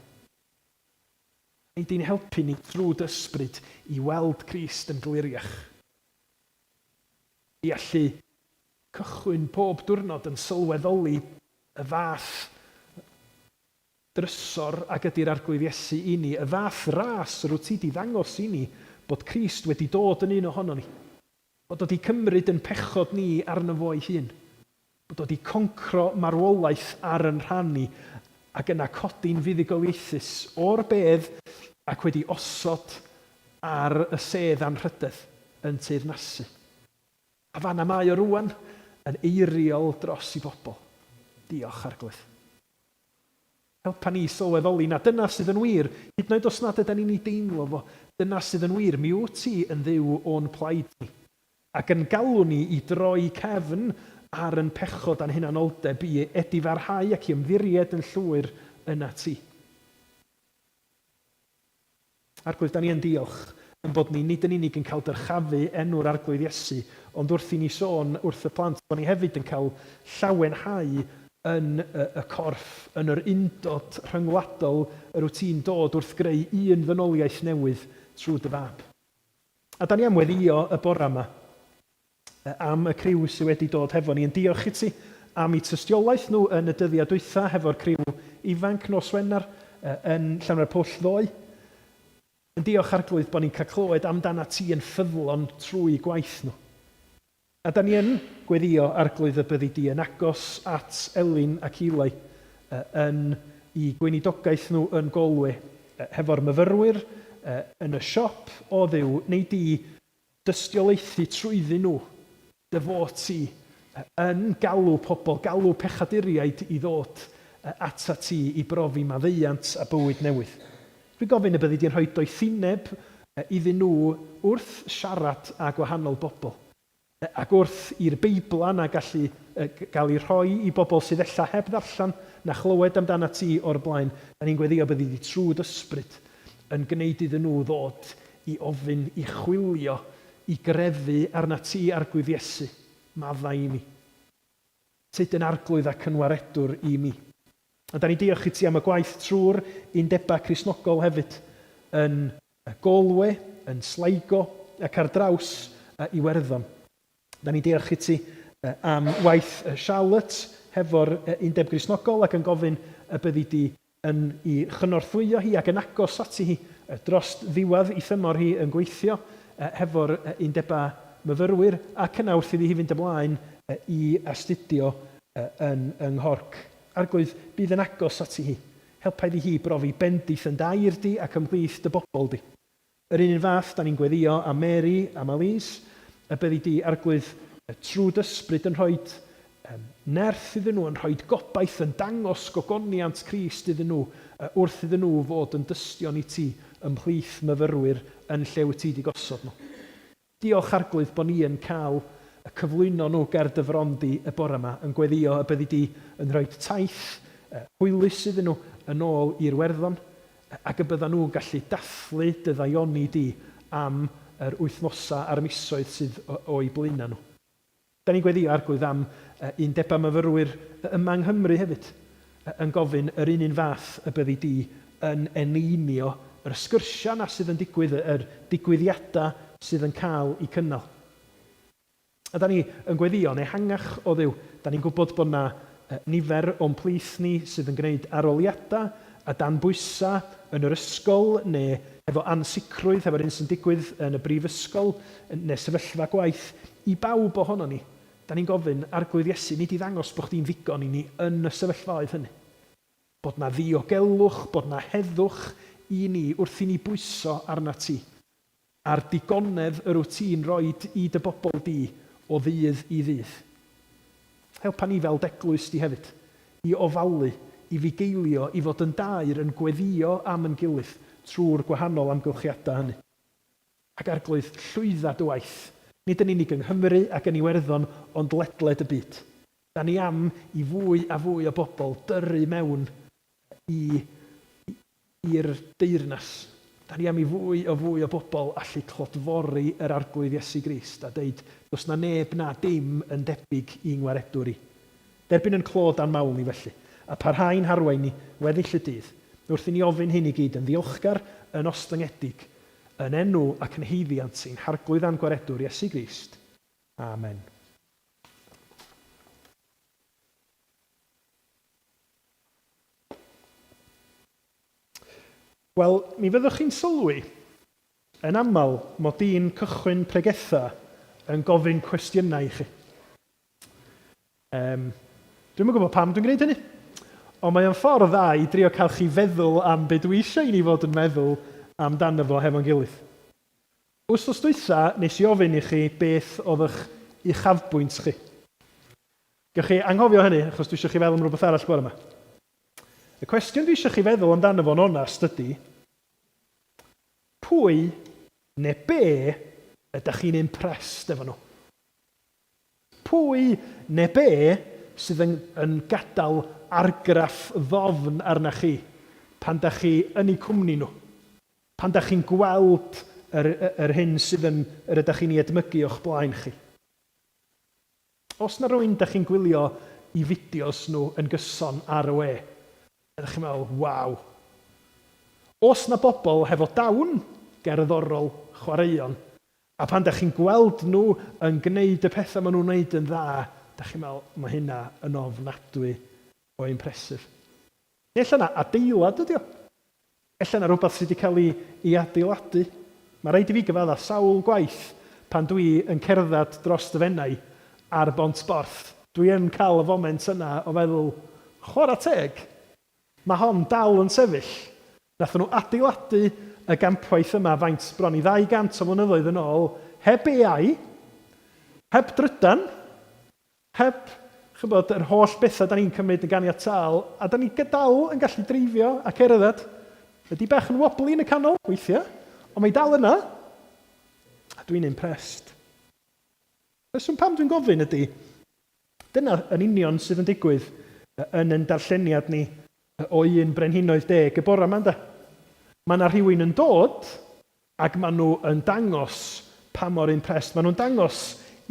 Nid i'n helpu ni drwy dysbryd i weld Crist yn gliriach. I allu cychwyn pob diwrnod yn sylweddoli y fath drysor ag ydy'r arglwydd Iesu i ni, y fath ras rwyt ti di ddangos i ni bod Crist wedi dod yn un ohono ni. Bod wedi cymryd yn pechod ni arno fo'i hun. Bod wedi concro marwolaeth ar yn rhan ni ac yna codi'n fuddugoliaethus o'r bedd ac wedi osod ar y sedd anrhydedd yn teyrnasu. A fanna mae o rwan yn eiriol dros i bobl. Diolch arglwydd. Helpa ni sylweddoli na dyna sydd yn wir, hyd yn oed os nad ydyn ni'n ei deimlo fo, dyna sydd yn wir, mi wyt ti yn Dduw o'n plaid ni. Ac yn galw ni i droi cefn ar yn pechod a'n hunanoldeb i edifarhau ac i ymddiried yn llwyr yna ti. Arglwydd, da ni yn diolch yn bod ni nid yn unig yn cael dyrchafu enw'r arglwydd Iesu, ond wrth i ni sôn wrth y plant, bod ni hefyd yn cael llawenhau yn y corff, yn yr undod rhyngwladol yr wyt ti'n dod wrth greu un ddynoliaeth newydd trwy dy fab. A da ni am weddio y bore yma am y criw sydd wedi dod hefo ni. Yn diolch i ti am eu tystiolaeth nhw yn y dyddiau dwytha hefo'r criw ifanc nos Wener yn Llanfair Pwll ddoe. Yn diolch arglwydd bod ni'n cael clywed amdana ti yn ffyddlon trwy gwaith nhw. A da ni yn gweddio arglwydd y byddi di yn agos at Elin ac Eli yn eu gweinidogaeth nhw yn Galway hefo'r myfyrwyr yn y siop o Dduw, neu di dystiolaethu trwyddyn nhw dy fod ti yn galw pobl, galw pechaduriaid i ddod ata ti i brofi maddeuant a bywyd newydd. Dwi'n gofyn y byddi di'n rhoi doethineb iddyn nhw wrth siarad â gwahanol bobl. Ac wrth i'r Beibl yna gallu gael ei rhoi i bobl sydd ella heb ddarllen na chlywed amdana ti o'r blaen, da ni'n gweddio byddi di trwy dysbryd yn gwneud iddyn nhw ddod i ofyn, i chwilio, i grefu arna ti arglwydd Iesu, maddau i mi. Tyd yn arglwydd ac yn waredwr i mi. A da ni diolch i ti am y gwaith trwy'r undebau Cristnogol hefyd yn Galway, yn Sligo ac ar draws Iwerddon. Da ni diolch i ti am waith Charlotte hefo'r undeb Cristnogol ac yn gofyn y byddi di yn ei chynorthwyo hi ac yn agos ati hi dros ddiwedd ei thymor hi yn gweithio hefo'r undebau myfyrwyr ac yna wrth iddi hi fynd ymlaen i astudio yn Nghorc. Arglwydd, bydd yn agos ati hi. Helpa iddi hi brofi bendith yn dair di ac ymhlith dy bobl di. Yr un fath, da ni'n gweddio am Mary, am Elise, y byddi di arglwydd trwy dysbryd yn rhoi Nerth iddyn nhw yn rhoi gobaith yn dangos gogoniant Crist iddyn nhw wrth iddyn nhw fod yn dystion i ti ymhlith myfyrwyr yn lle wyt ti wedi gosod nhw. Diolch Arglwydd bod ni yn cael y cyflwyno nhw ger dyfrondi y bore yma yn gweddio y byddi di yn rhoi taith hwylus iddyn nhw yn ôl i'r werddon ac y bydda nhw'n gallu dathlu dy ddaioni di am yr wythnosa a'r misoedd sydd o'i blaenau nhw. Da ni'n gweddio Arglwydd am un deba myfyrwyr yma yng Nghymru hefyd yn gofyn yr un fath y byddi di yn eneinio yr sgyrsia na sydd yn digwydd, yr digwyddiadau sydd yn cael eu cynnal. A da ni yn gweddio neu hangach o Dduw, da ni'n gwybod bod yna nifer o'n plith ni sydd yn gwneud aroliadau a dan bwysa yn yr ysgol neu efo ansicrwydd efo'r un sy'n digwydd yn y brifysgol neu sefyllfa gwaith i bawb ohono ni. Da ni'n gofyn Arglwydd Iesu nid i ddangos bod chdi'n ddigon i ni yn y sefyllfaoedd hynny. Bod na ddiogelwch, bod na heddwch i ni wrth i ni bwyso arna ti. A'r digonedd yr wyt ti'n rhoi i dy bobl di o ddydd i ddydd. Helpa ni fel deglwys di hefyd i ofalu, i fugeilio, i fod yn dair yn gweddio am yn gilydd trwy'r gwahanol amgylchiadau hynny. Ac Arglwydd llwydda dy waith, nid yn unig yng Nghymru ac yn Iwerddon, ond ledled y byd. Da ni am i fwy a fwy o bobl dyrru mewn i'r deyrnas. Da ni am i fwy o bobl allu clodfori yr Arglwydd Iesu Grist a deud, does na neb na dim yn debyg i ngwaredwr i. Derbyn yn clod a'n mawl ni felly, a parhau'n harwain ni weddill y dydd. Wrth i ni ofyn hyn i gyd yn ddiolchgar, yn ostyngedig, yn enw ac yn heiddiant sy'n harglwydd a'n gwaredwr Iesu Grist. Amen. Wel, mi fyddwch chi'n sylwi yn aml mod i'n cychwyn pregetha yn gofyn cwestiynau i chi. Dwi'n yn gwybod pam dwi'n gwneud hynny, ond mae'n ffordd dda i drio cael chi feddwl am beth dwi eisiau i ni fod yn meddwl amdano fo hefo'n gilydd. Wsos dwytha, nes i ofyn i chi beth oeddech uchafbwynt chi. Gewch chi anghofio hynny, achos dwi eisiau chi feddwl am rhywbeth arall bore yma. Y cwestiwn dwi eisiau chi feddwl amdano fo'n onast ydy, pwy neu be ydych chi'n impressed efo nhw? Pwy neu be sydd yn gadael argraff ddofn arna chi pan da chi yn eu cwmni nhw? Pan da chi'n gweld yr hyn sydd yr ydych chi'n ei edmygu o'ch blaen chi? Os na rwy'n da chi'n gwylio i fideos nhw yn gyson ar y we, ydych chi'n meddwl, waw. Os na bobl hefo dawn gerddorol chwaraeon, a pan da chi'n gweld nhw yn gwneud y pethau maen nhw'n gwneud yn dda, da chi'n meddwl, mae hynna yn ofnadwy o impresif. Ella na adeilad ydi o. Ella na rhywbeth sydd wedi cael ei adeiladu. Mae rhaid i fi gyfadda sawl gwaith pan dwi yn cerdded dros dy fennau ar bont sborth. Dwi yn cael y foment yna o feddwl, chwarae teg, mae hon dal yn sefyll. Nathon nhw adeiladu y gampwaith yma faint bron i 200 o flynyddoedd yn ôl, heb AI, heb drydan, heb chybod, yr holl bethau da ni'n cymryd yn ganiataol, a da ni dal yn gallu dreifio a cerdded. Ydy bach yn wobbly yn y canol, weithiau, ond mae dal yna. A dwi'n impressed. Reswm pam dwi'n gofyn ydy, dyna yn union sydd yn digwydd yn ein darlleniad ni o un brenhinoedd 10 y bore yma, ynde? Mae yna rhywun yn dod ac maen nhw yn dangos pa mor impressed. Maen nhw'n dangos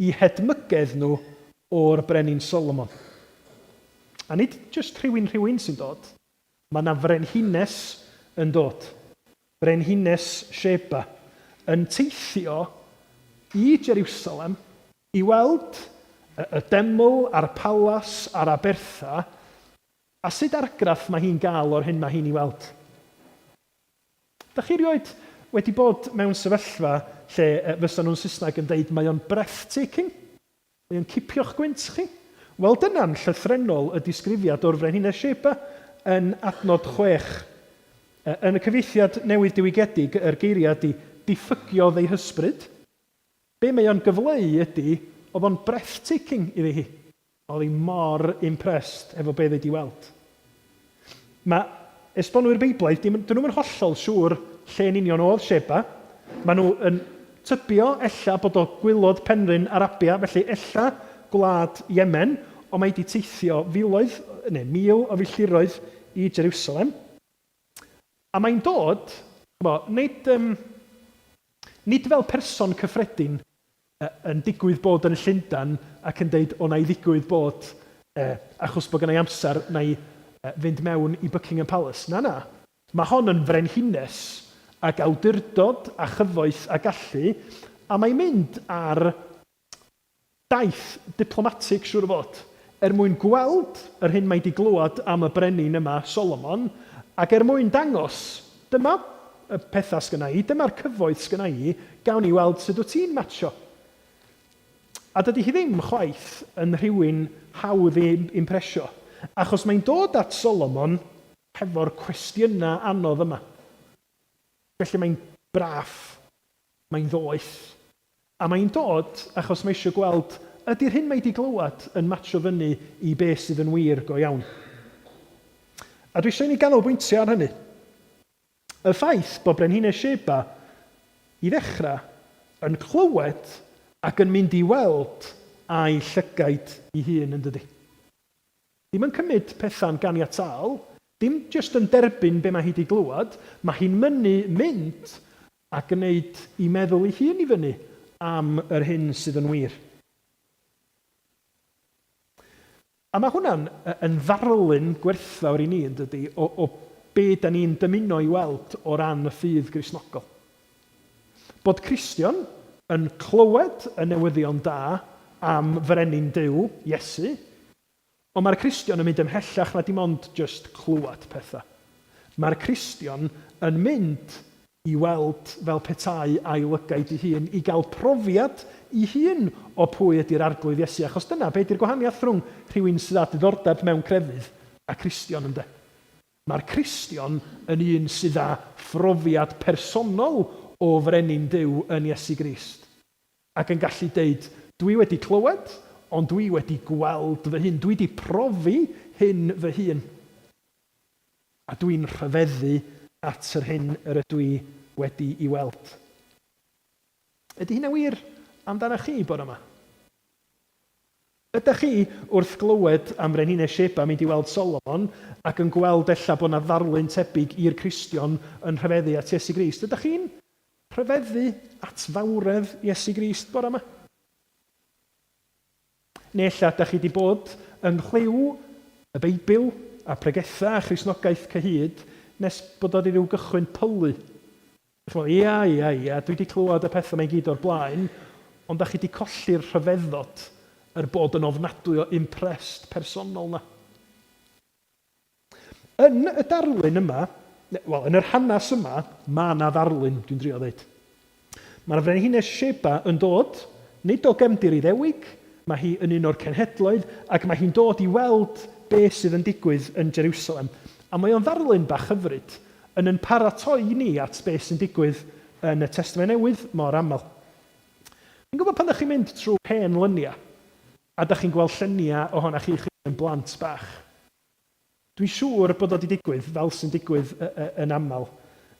i hedmygedd nhw o'r brenin Solomon. A nid jyst rhywun sy'n dod. Mae yna frenhines yn dod. Frenhines Sheba yn teithio i Jerusalem i weld y deml a'r palas a'r abertha a sut argraff mae hi'n gael o'r hyn mae hi'n ei weld. Da chi rioed wedi bod mewn sefyllfa lle fysa nhw'n Saesneg yn deud mae o'n breathtaking? Mae o'n cipio'ch gwynt chi? Wel, dyna'n llythrenol y disgrifiad o'r frenhines Sheba yn adnod 6. Yn y cyfieithiad newydd diwygedig, yr geiriad di diffygiodd ei hysbryd. Be mae o'n gyfleu ydy, oedd o'n breathtaking iddi hi. oedd hi mor impressed efo beth wedi weld. Mae esbonwyr Beiblaidd, dyn nhw'n yn hollol siŵr lle'n union oedd Sheba. Maen nhw yn tybio ella bod o gwylod Penrhyn Arabia, felly ella gwlad Yemen, ond mae wedi teithio mil o filltiroedd i Jerusalem. A mae'n dod, nid fel person cyffredin yn digwydd bod yn Llundain ac yn deud o na i ddigwydd bod achos bod gennau amser na i fynd mewn i Buckingham Palace. Na. Mae hon yn frenhines ac awdurdod a chyfoeth a gallu, a mae'n mynd ar daith diplomatig siŵr o fod, mwyn gweld yr hyn mae wedi glwad am y brenin yma, Solomon, ac mwyn dangos, dyma y pethau sgynna i, dyma'r cyfoeth sgynna i, gawn i weld sut wyt ti'n matcho. A dydy hi ddim chwaith yn rhywun hawdd i impresio, achos mae'n dod at Solomon hefo'r cwestiynau anodd yma. Felly mae'n braff, mae'n ddoeth, a mae'n dod achos mae eisiau gweld ydy'r hyn mae wedi glywed yn matcho fyny i beth sydd yn wir go iawn. A dwi eisiau ni ganolbwyntio ar hynny. Y ffaith bod Brenhines Sheba i ddechrau yn clywed ac yn mynd i weld a'i llygaid ei hun yn dydy. Dim yn cymryd pethau'n ganiataol, dim jyst yn derbyn be mae hi wedi glywed, mae hi'n mynd a gwneud i meddwl ei hun i fyny am yr hyn sydd yn wir. A mae hwnna'n yn ddarlun gwerthfawr i ni yn dydy o be da ni'n dymuno i weld o ran y ffydd Gristnogol. Bod Cristion yn clywed y newyddion da am frenin Duw, Iesu, ond mae'r Cristion yn mynd ymhellach na dim ond just clywed pethau. Mae'r Cristion yn mynd i weld fel petai a'i lygaid ei hun, i gael profiad ei hun o pwy ydy'r arglwydd Iesu. Achos dyna, beth yw'r gwahaniaeth rhwng rhywun sydd â diddordeb mewn crefydd a Cristion ynde. Mae'r Cristion yn un sydd â phrofiad personol o frenin Duw yn Iesu Grist. Ac yn gallu deud, dwi wedi clywed, ond dwi wedi gweld fy hun. Dwi wedi profi hyn fy hun. A dwi'n rhyfeddu at yr hyn yr ydw i wedi i weld. Ydy hynna wir amdanoch chi bod yma? Ydych chi wrth glywed am Brenhines Sheba mynd i weld Solomon ac yn gweld ella bod yna ddarlun tebyg i'r Cristion yn rhyfeddu at Iesu Grist? Ydych chi'n rhyfeddu at fawredd Iesu Grist bod yma? Neu ella ydych chi wedi bod yn chliw y Beibl a pregethau a Christnogaeth cyhyd nes bod oedd ryw gychwyn pylu. Ia, dwi wedi clywed y pethau mae gyd o'r blaen, ond da chi wedi colli'r rhyfeddod bod yn ofnadwy o impressed personol na. Yn y darlun yma, yn yr hanes yma, mae yna ddarlun, dwi'n drio ddeud. Mae'r Frenhines Sheba yn dod, nid o gefndir i ddewig, mae hi yn un o'r cenhedloedd, ac mae hi'n dod i weld beth sydd yn digwydd yn Jerusalem. A mae o'n ddarlun bach hyfryd yn paratoi ni at beth sy'n digwydd yn y Testament Newydd mor aml. Dwi'n gwybod pan ydych chi'n mynd trwy hen lyniau a ydych chi'n gweld lluniau ohonoch chi yn blant bach. Dwi'n siŵr bod o wedi digwydd fel sy'n digwydd yn aml,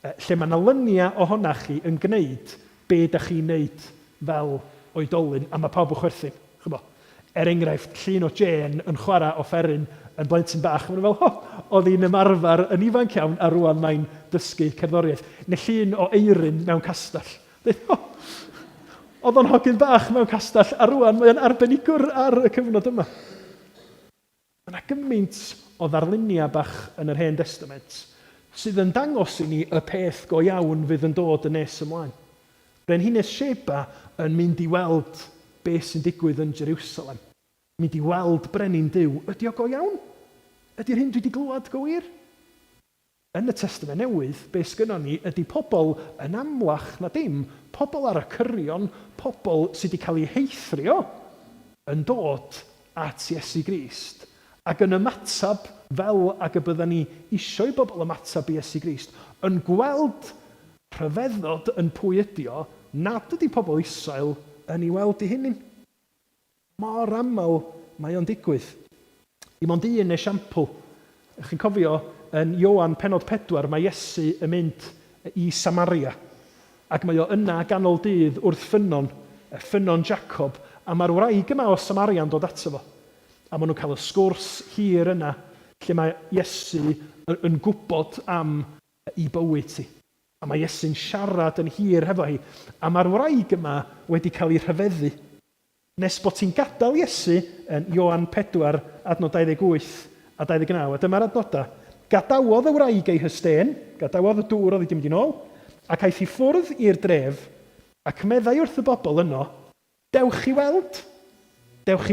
lle mae yna lyniau ohonoch chi yn gwneud be ydych chi'n wneud fel oedolyn, a mae pawb yn chwerthin. Enghraifft, llun o Jane yn chwarae offeryn yn blentyn bach. Mae'n fel, oedd hi'n ymarfer yn ifanc iawn a rwan mae'n dysgu cerddoriaeth. Neu llun o Eirin mewn castell. Oedd o'n hogyn bach mewn castell a rwan mae'n arbenigwr ar y cyfnod yma. Yna gymaint o ddarluniau bach yn yr Hen Testament sydd yn dangos i ni y peth go iawn fydd yn dod yn nes ymlaen. Brenhines Sheba yn mynd i weld beth sy'n digwydd yn Jerusalem. Mynd i weld brenin Duw. Ydy o go iawn? Ydy'r hyn dwi wedi glywed go wir? Yn y Testament Newydd, beth sgynnon ni ydy pobl yn amlach na dim. Pobl ar y cyrion, pobl sydd wedi cael eu heithrio yn dod at Iesu Grist. Ac yn ymatab fel ac y bydden ni eisiau bobl ymatab i Iesu Grist. Yn gweld rhyfeddod yn pwy ydi o, nad ydy pobl Israel yn ei weld ei hunin. Mor aml mae o'n digwydd. I mond un esiampl. Chi'n cofio, yn Ioan penod 4, mae Iesu yn mynd i Samaria. Ac mae o yna ganol dydd wrth ffynon Jacob, a mae'r wraig yma o Samaria yn dod ato fo. A maen nhw'n cael y sgwrs hir yna, lle mae Iesu yn gwybod am ei bywyd ti. A mae Iesu'n siarad yn hir hefo hi. A mae'r wraig yma wedi cael ei rhyfeddu. Nes bod ti'n gadael Iesu yn Ioan 4, adnod 28 a 29. A dyma'r adnodau. Gadawodd y wraig ei hysten, gadawodd y dŵr oedd wedi mynd i nôl, ac aeth i ffwrdd i'r dref, ac meddai wrth y bobl yno, dewch i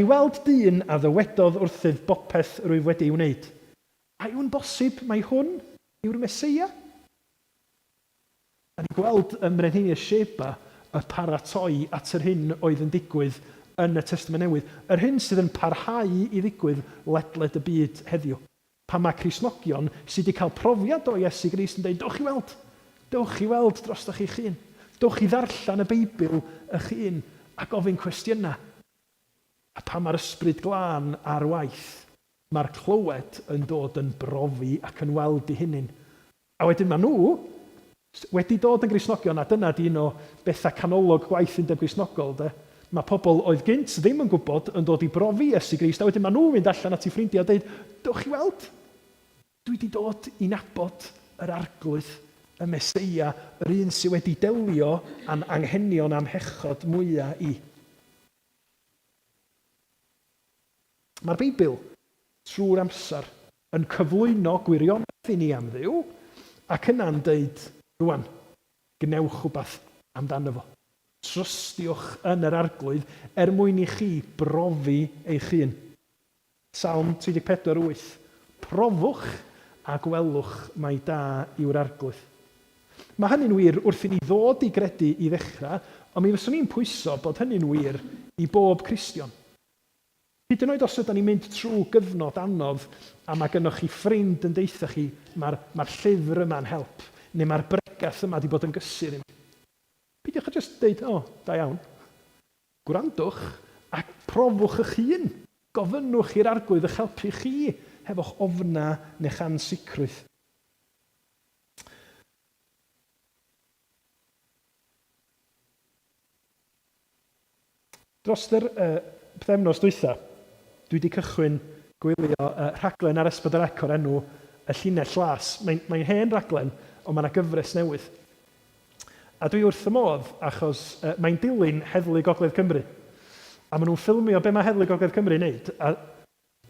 weld dyn a ddywedodd wrthydd bopeth rwyf wedi ei wneud. A yw'n bosib mai hwn yw'r Meseia? A ni'n gweld ym Mrenhines Sheba y paratoi at yr hyn oedd yn digwydd yn y Testament Newydd. Yr hyn sydd yn parhau i ddigwydd ledled y byd heddiw. Pan mae Cristnogion sydd wedi cael profiad o Iesu Grist yn dweud, dewch i weld drostoch eich hun. Dewch i ddarllen y Beibl eich hun a gofyn cwestiynau. A pan mae'r ysbryd glân ar waith, mae'r clywed yn dod yn brofi ac yn weld i hunin. A wedyn mae nhw wedi dod yn Gristnogion, a dyna di un o bethau canolog gwaith Undeb Gristnogol. Mae pobl oedd gynt ddim yn gwybod yn dod i brofi Iesu Grist, a wedyn mae nhw'n mynd allan at ei ffrindiau a dweud, dewch i weld, dwi wedi dod i nabod yr arglwydd, y Meseia, yr un sydd wedi delio a'n anghenion am hechod mwyaf i. Mae'r Beibl trwy'r amser yn cyflwyno gwirionedd i ni am Dduw, ac yna'n deud, rwan, gnewch rhywbeth amdano fo. Trystiwch yn yr arglwydd mwyn i chi brofi eich hun. Psalm 34:8. Profwch a gwelwch mai da yw'r arglwydd. Mae hynny'n wir wrth i ni ddod i gredu i ddechrau, ond mi fyswn ni'n pwyso bod hynny'n wir i bob Cristion. Hyd yn oed os ydym ni'n mynd trwy gyfnod anodd a mae gennych chi ffrind yn deitha chi mae'r llyfr yma'n help, neu mae'r bregath yma wedi bod yn gysur i mi. Peidiwch a jyst dweud, da iawn. Gwrandwch a profwch eich hun. Gofynnwch i'r arglwydd eich helpu chi hefo'ch ofna neu'ch ansicrwydd. Dros yr pythefnos dwytha, dwi wedi cychwyn gwylio rhaglen ar S4C o'r enw Y Llinell Las. Mae'n hen raglen, ond mae yna gyfres newydd. A dwi wrth y modd achos mae'n dilyn Heddlu Gogledd Cymru. A maen nhw'n ffilmio be mae Heddlu Gogledd Cymru'n neud. A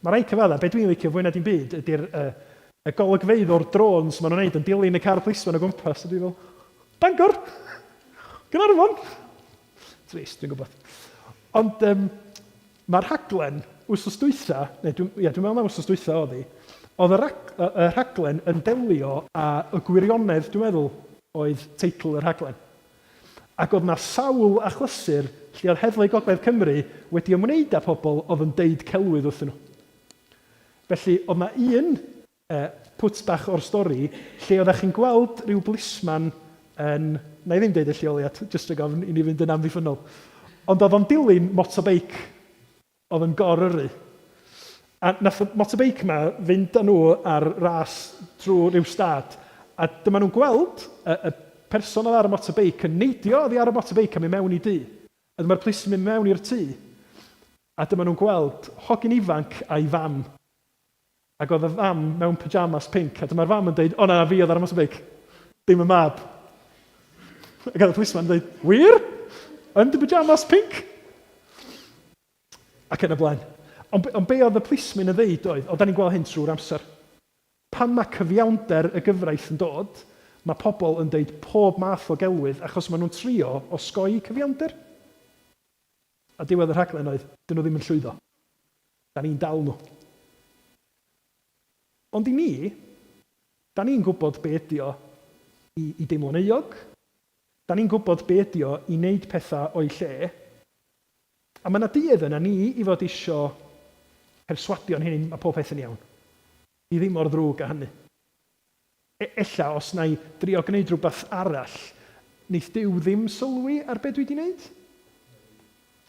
mae rai cyfadda, be dwi'n licio fwy na dim byd, ydy'r golygfeydd o'r drones maen nhw'n neud yn dilyn y car plisman o gwmpas. A dwi'n fel, Bangor! Gaernarfon! Trist, dwi'n gwybod. Ond mae'r rhaglen wsos dwytha, dwi'n meddwl na wsos dwytha oedd hi, oedd y rhaglen yn delio a y gwirionedd, dwi'n meddwl, oedd teitl yr rhaglen. Ac oedd na sawl achlysur lle oedd Heddlu Gogledd Cymru wedi ymwneud â pobl oedd yn deud celwydd wrthyn nhw. Felly, oedd na un pwt bach o'r stori lle oeddech chi'n gweld rhyw blisman yn, na i ddim deud y lleoliad, jyst y gofn i ni fynd yn amddiffynol, ond oedd o'n dilyn motobeic oedd yn goryrru. A nath y motobeic yma fynd â nhw ar ras trwy rhyw stad. A dyma nhw'n gweld y person oedd ar y motobeic yn neidio oddi ar y motobeic a mynd mewn i dŷ. A dyma'r plismyn mynd mewn i'r tŷ. A dyma nhw'n gweld hogyn ifanc a'i fam. Ac oedd y fam mewn pyjamas pink. A dyma'r fam yn dweud, na fi oedd ar y motobeic. Dim y mab. Ac oedd y plisman yn dweud, wir? Yn dy pyjamas pink? Ac yn y blaen. Ond be oedd y plismyn yn dweud oedd, da ni'n gweld hyn trwy'r amser. Pan mae cyfiawnder y gyfraith yn dod, mae pobl yn deud pob math o gelwydd achos maen nhw'n trio osgoi cyfiawnder. A diwedd y rhaglen oedd, dyn nhw ddim yn llwyddo. Da ni'n dal nhw. Ond i ni, da ni'n gwybod be ydi o i deimlo'n euog. Da ni'n gwybod be ydi o i wneud pethau o'i lle. A mae yna duedd yna ni i fod isio perswadio'n hyn mae pob peth yn iawn. I ddim o'r ddrwg â hynny. Ella, os na i drio gwneud rhywbeth arall, wneith Duw ddim sylwi ar be dwi wedi wneud.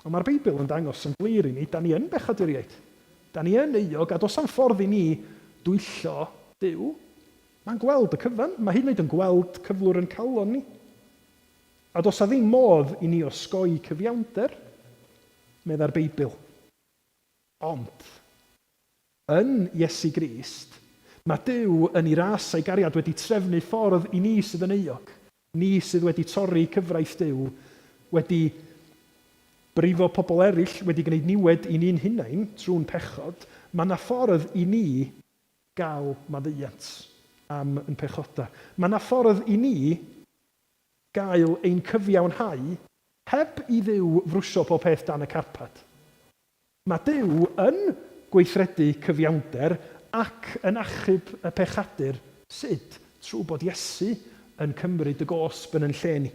Ond mae'r Beibl yn dangos yn glir i ni, da ni yn bechaduriaid. Da ni yn euog, a dos am ffordd i ni dwyllo Duw. Mae'n gweld y cyfan, mae hyd yn oed yn gweld cyflwr yn calon ni. A dos a ddim modd i ni osgoi cyfiawnder, medda'r Beibl. Ond, yn Iesu Grist, mae Duw yn ei ras a'i gariad wedi trefnu ffordd i ni sydd yn euog. Ni sydd wedi torri cyfraith Duw, wedi brifo pobl eraill, wedi gwneud niwed i ni'n hunain trwy'n pechod. Mae yna ffordd i ni gael maddeuant am yn pechoda. Mae yna ffordd i ni gael ein cyfiawnhau heb i Dduw frwsio pob peth dan y carpad. Mae Duw yn gweithredu cyfiawnder ac yn achub y pechadur sut trwy bod Iesu yn cymryd y gosb yn lle ni.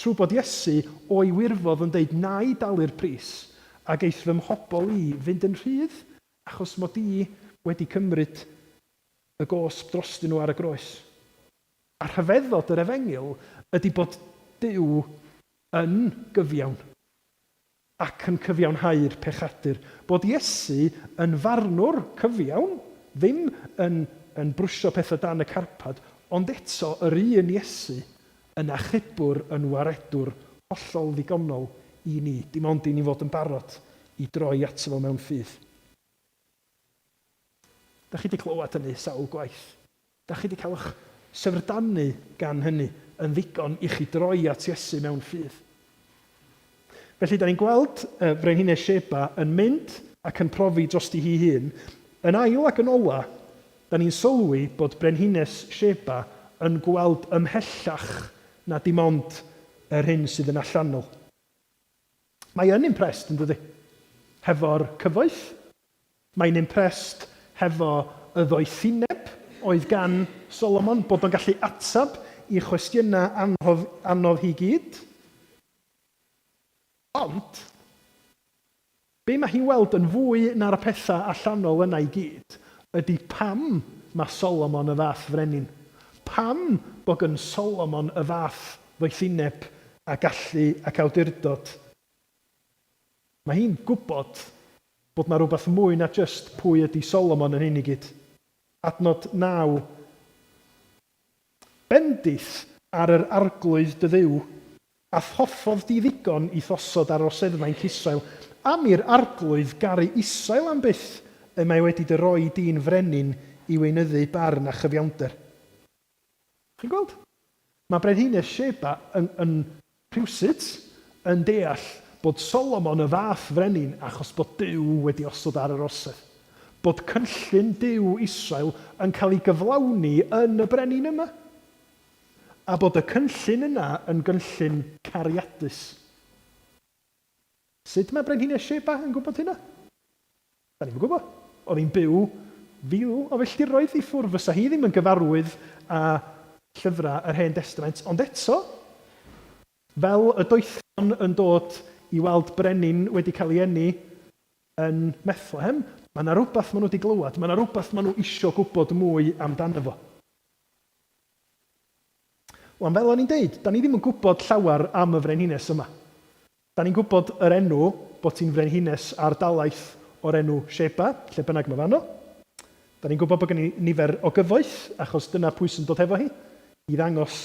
Trwy bod Iesu o'i wirfodd yn deud na i dalu'r pris ac eith fy mhobol i fynd yn rhydd achos mod i wedi cymryd y gosb drostyn nhw ar y groes. A rhyfeddod yr Efengil ydy bod Duw yn gyfiawn ac yn cyfiawnhau'r pechadur. Bod Iesu yn farnwr cyfiawn, ddim yn brwsio pethau dan y carpad, ond eto yr un Iesu yn achubwr, yn waredwr hollol ddigonol i ni. Dim ond i ni fod yn barod i droi ato fo mewn ffydd. Da chi wedi clywed hynny sawl gwaith. Da chi wedi cael eich syfrdanu gan hynny yn ddigon i chi droi at Iesu mewn ffydd. Felly, da ni'n gweld Frenhines Sheba yn mynd ac yn profi dros hi hun. Yn ail ac yn ola, da ni'n sylwi bod Frenhines Sheba yn gweld ymhellach na dim ond yr hyn sydd yn allanol. Mae yn impressed, yn dydi? Hefo'r cyfoeth. Mae'n impressed hefo y ddoethineb oedd gan Solomon, bod o'n gallu atab i chwestiynau anodd hi gyd. Ond, be mae hi'n weld yn fwy na'r pethau allanol yna i gyd, ydy pam mae Solomon y fath frenin. Pam bod gan Solomon y fath ddoethineb a gallu ac awdurdod. Mae hi'n gwybod bod yna rhywbeth mwy na just pwy ydy Solomon yn hyn i gyd. Adnod 9. Bendith ar yr arglwydd dy Dduw, a thoffodd di ddigon i ddosod ar oseddfaint Israel. Am i'r arglwydd garu Israel am byth y mae wedi dy roi dyn frenin i weinyddu barn a chyfiawnder. Chi'n gweld? Mae Frenhines Sheba yn rhywsut yn deall bod Solomon y fath frenin achos bod Duw wedi osod ar yr osedd. Bod cynllun Duw Israel yn cael ei gyflawni yn y brenin yma. A bod y cynllun yna yn gynllun cariadus. Sut mae Frenhines Sheba yn gwybod hynna? Da ni'n gwybod. Oedd hi'n byw 1000 o filltiroedd i ffwrdd. Fysa hi ddim yn gyfarwydd â llyfrau yr Hen Testament. Ond eto, fel y doethion yn dod i weld brenin wedi cael ei eni yn Methlehem, mae yna rhywbeth maen nhw wedi glywed. Mae yna rhywbeth maen nhw isio gwybod mwy amdano fo. Wel, fel o'n i'n deud, da ni ddim yn gwybod llawer am y frenhines yma. Da ni'n gwybod yr enw bod hi'n frenhines ardalaeth o'r enw Sheba, lle bynnag mae fanno. Da ni'n gwybod bod gen i nifer o gyfoeth, achos dyna pwy sy'n dod hefo hi, i ddangos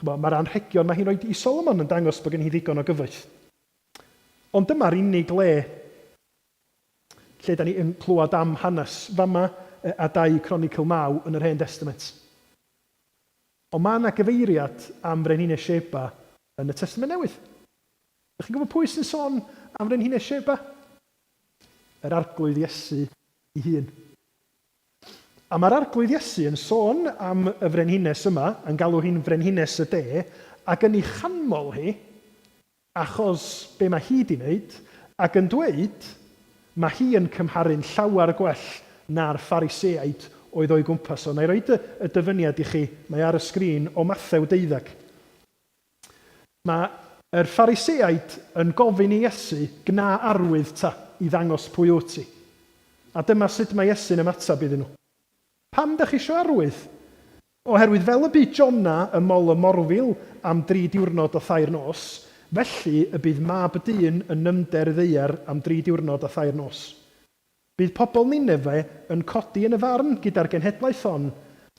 mae'r anrhegion mae hi'n rhoi i Solomon yn dangos bod gen hi ddigon o gyfoeth. Ond dyma'r unig le lle da ni yn clywed am hanes fama a 2 Chronicle 9 yn yr Hen Testament. Ond mae yna gyfeiriad am Frenhines Sheba yn y Testament Newydd. Ydych chi'n gwybod pwy sy'n sôn am Frenhines Sheba? Yr arglwydd Iesu ei hun. A mae'r arglwydd Iesu yn sôn am y frenhines yma, yn galw hi'n frenhines y de, ac yn ei chanmol hi, achos be mae hi wedi wneud, ac yn dweud, mae hi yn cymharu'n llawer gwell na'r Phariseaid oedd o'i gwmpas. O, na i roi y dyfyniad i chi, mae ar y sgrin o Mathew 12. Mae'r Phariseaid yn gofyn i Iesu gna arwydd ta i ddangos pwy wyt ti. A dyma sut mae Iesu'n ymatab iddyn nhw. Pam da chi isio arwydd? Oherwydd fel y byd Jona y mol y morfil am 3 diwrnod o 2 nos, Felly y bydd mab y dyn yn nymder ddeiar am 3 diwrnod a 3 nos. Bydd pobl Ninefe yn codi yn y farn gyda'r genhedlaeth hon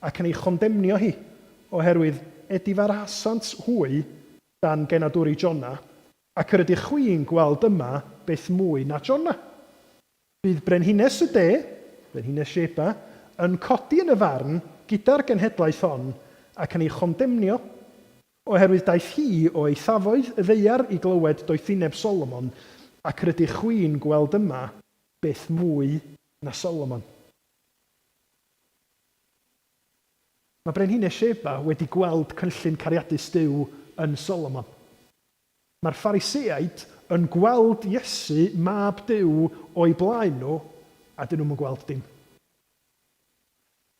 ac yn ei chondemnio hi, oherwydd edifarasant hwy dan genadwri Jona, ac yr ydych chwi'n gweld yma beth mwy na Jona. Bydd brenhines y de, brenhines Sheba, yn codi yn y farn gyda'r genhedlaeth hon ac yn ei chondemnio, oherwydd daeth hi o eithafoedd y ddeiar i glywed doethineb Solomon, ac yr ydych chwi'n gweld yma beth mwy na Solomon. Mae brenhines Sheba wedi gweld cynllun cariadus Duw yn Solomon. Mae'r Phariseaid yn gweld Iesu, mab Duw, o'i blaen nhw, a dyn nhw'n gweld dim.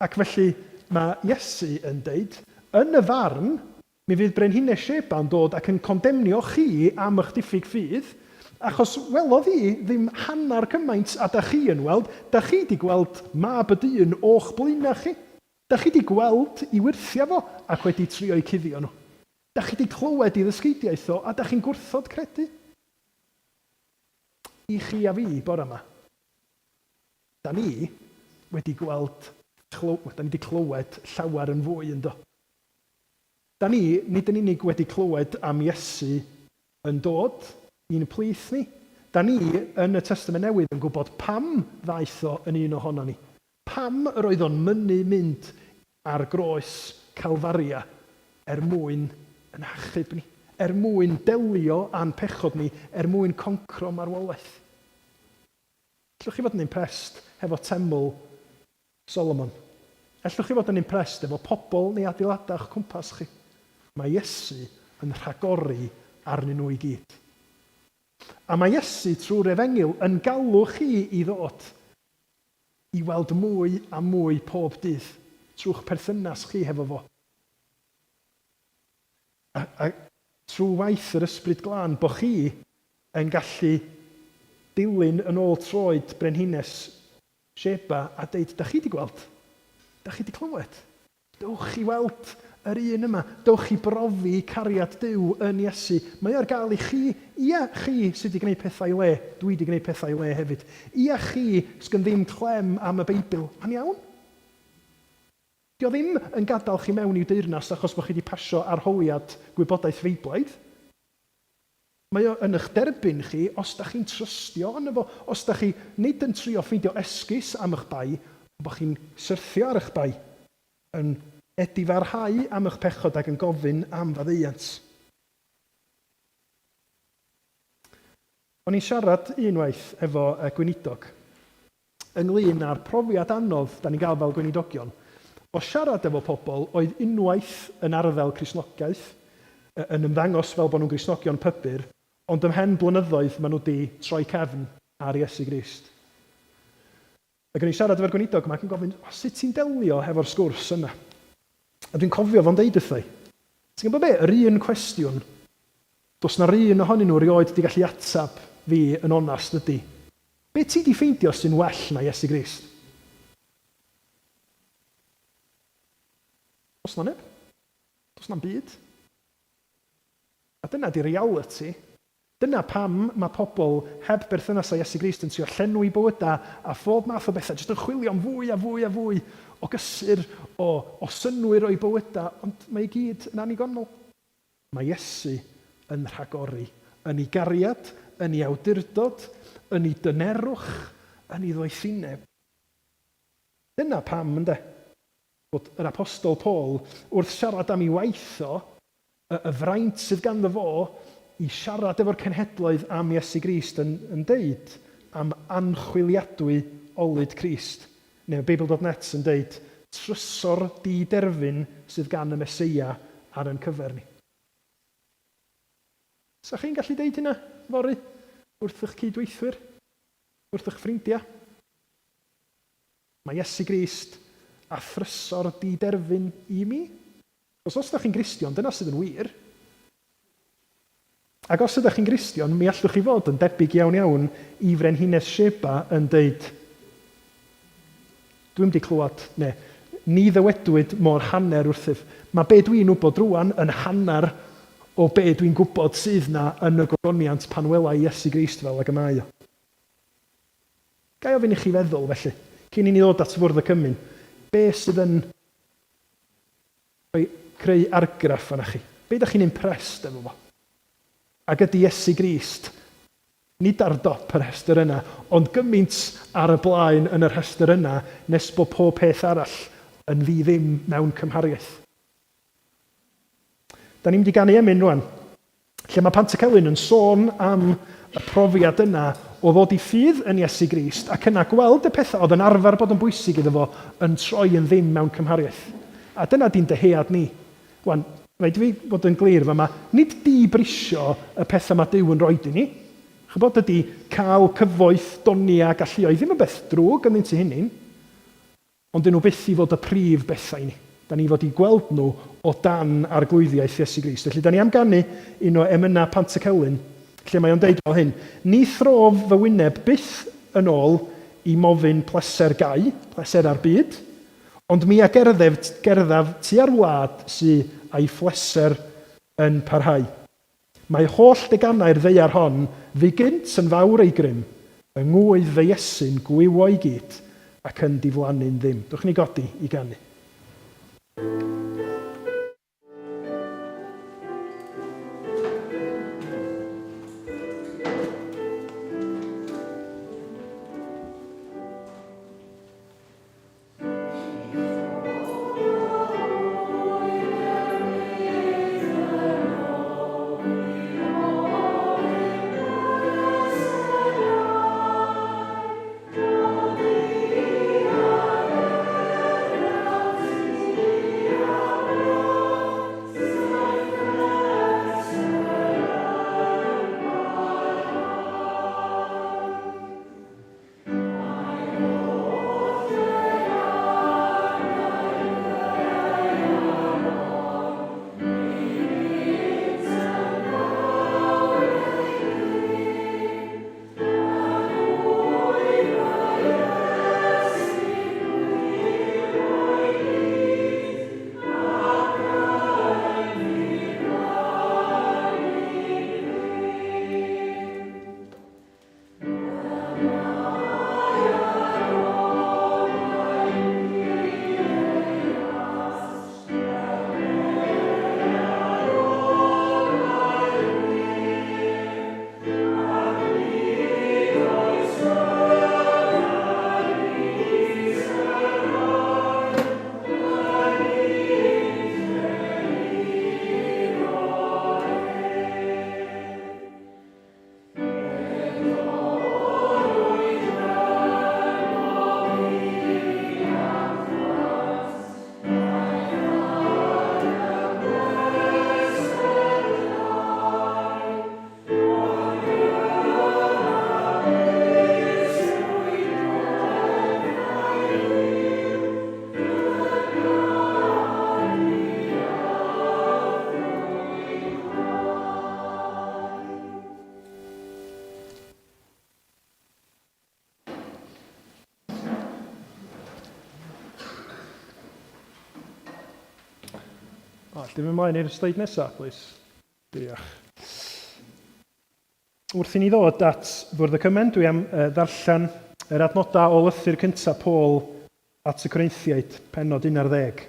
Ac felly mae Iesu yn deud, yn y farn, mi fydd brenhines Sheba yn dod ac yn condemnio chi am eich diffyg ffydd, achos welodd hi ddim hanner cymaint a da chi yn weld, da chi wedi gweld mab y dyn o'ch blaenau chi. Da chi wedi gweld i wirthio fo ac wedi trio i cuddio nhw. Da chi wedi clywed i ddysgidiaeth o a da chi'n gwrthod credu. I chi a fi bore yma. Da ni wedi gweld, da ni wedi clywed llawer yn fwy ynddo. Da ni, nid yn unig wedi clywed am Iesu yn dod i'n plith ni. Da ni yn y Testament Newydd yn gwybod pam ddaeth o yn un ohono ni. Pam yr oedd o'n mynd ar groes Calfaria mwyn yn achub ni, mwyn delio a'n pechod ni, mwyn concro marwolaeth. Allwch chi fod yn impressed hefo teml Solomon? Allwch chi fod yn impressed efo pobl neu adeiladach cwmpas chi? Mae Iesu yn rhagori arnyn nhw i gyd. A mae Iesu trwy'r Efengyl yn galw chi i ddod i weld mwy a mwy pob dydd trwy'ch perthynas chi hefo fo. A trwy waith yr ysbryd glân, bod chi yn gallu dilyn yn ôl troed brenhines Sheba a deud, da chi wedi gweld? Da chi wedi clywed? Dewch i weld yr un yma. Dewch i brofi cariad Duw yn Iesu. Mae ar gael i chi, ia chi sydd wedi gwneud pethau i le. Dwi wedi gwneud pethau i le hefyd. Ia chi sydd ddim clem am y Beibl. Ma'n iawn? Dio ddim yn gadael chi mewn i'w deyrnas achos bod chi wedi pasio arholiad gwybodaeth Feiblaidd. Mae o yn eich derbyn chi os da chi'n trystio yn efo, os da chi nid yn trio ffeindio esgus am eich bai, bod chi'n syrthio ar eich bai, yn edifarhau am eich pechod ac yn gofyn am faddeuant. O'n i'n siarad unwaith efo gweinidog ynglyn â'r profiad anodd da ni'n gael fel gweinidogion o siarad efo pobl oedd unwaith yn arddel Cristnogaeth, yn ymddangos fel bod nhw'n Gristnogion pybyr, ond ymhen blynyddoedd maen nhw wedi troi cefn ar Iesu Grist. Ac yn ei siarad efo'r gweinidog yma ac yn gofyn, sut ti'n delio hefo'r sgwrs yna? A dwi'n cofio fo'n deud wrthai. Ti'n gwybod be? Yr un cwestiwn, does na'r un ohonyn nhw rioed wedi gallu atab fi yn onast ydy. Be ti di ffeindio sy'n well na Iesu Grist? Does na neb? Does na'n byd? A dyna di reality. Dyna pam mae pobl heb berthynas â Iesu Grist yn trio llenwi bywyda a phob math o bethau, jyst yn chwilio am fwy a fwy a fwy o gysur, o synwyr o'i bywyda, ond mae i gyd yn annigonol. Mae Iesu yn rhagori, yn ei gariad, yn ei awdurdod, yn ei dynerwch, yn ei ddoethineb. Dyna pam, ynde, bod yr apostol Paul wrth siarad am ei waith o, y fraint sydd ganddo fo i siarad efo'r cenhedloedd am Iesu Grist yn deud am anchwiliadwy olyd Crist. Neu Beibl.net yn deud trysor di-derfyn sydd gan y Meseia ar yn cyfer ni. Sa chi'n gallu deud hynna, fori, wrth eich cydweithwyr, wrth eich ffrindiau? Mae Iesu Grist a thrysor di-derfyn i mi? Os ydych chi'n Gristion, dyna sydd yn wir. Ac os ydych chi'n Gristion, mi allwch chi fod yn debyg iawn iawn i Frenhines Sheba yn deud, dwi'n wedi clywed, ni ddywedwyd mor hanner wrthyf. Mae be dwi'n wybod rwan yn hanner o be dwi'n gwybod sydd na yn y gogoniant pan wela i Iesu Grist fel ag y mae o. Gai ofyn i chi feddwl felly, cyn i ni ddod at Fwrdd y Cymyn, be sydd yn creu argraff yna chi? Be ydych chi'n impressed efo fo? Ac ydy Iesu Grist, nid ar dop yr rhestr yna, ond gymaint ar y blaen yn yr rhestr yna, nes bod pob peth arall yn fi ddim mewn cymhariaeth. Da ni'n mynd i ganu emyn rwan, lle mae Pantycelyn yn sôn am y profiad yna o ddod i ffydd yn Iesu Grist ac yna gweld y pethau oedd yn arfer bod yn bwysig iddo fo yn troi yn ddim mewn cymhariaeth. A dyna di'n dyhead ni. Wan, rhaid fi fod yn glir fama, nid dibrisio y pethau mae Duw yn roed i ni. Chybod ydy cael cyfoeth, doni a galluoedd ddim yn beth drwg yn ddyn hynny, ond dyn nhw byth i fod y prif bethau ni. Da ni fod i gweld nhw o dan arglwyddiaeth Iesu Grist. Felly, da ni am ganu un o emynau Pantycelyn, lle mae o'n deud fel hyn, ni throf fy wyneb byth yn ôl i mofyn pleser gau, pleser ar byd, ond mi a gerddaf tua'r wlad sy'n a'i phleser yn parhau. Mae holl deganau'r ddeiar hon fi gynt yn fawr ei grym, yng ngwydd fy Iesu'n gwywo i gyd ac yn diflannu'n ddim. Dwch ni godi i ganu. Dim ymlaen i'r sleid nesaf, please. Diolch. Wrth i ni ddod at Fwrdd y Cymen, dwi am ddarllen yr adnodau o lythyr cyntaf Paul at y Corinthiaid, pennod 11.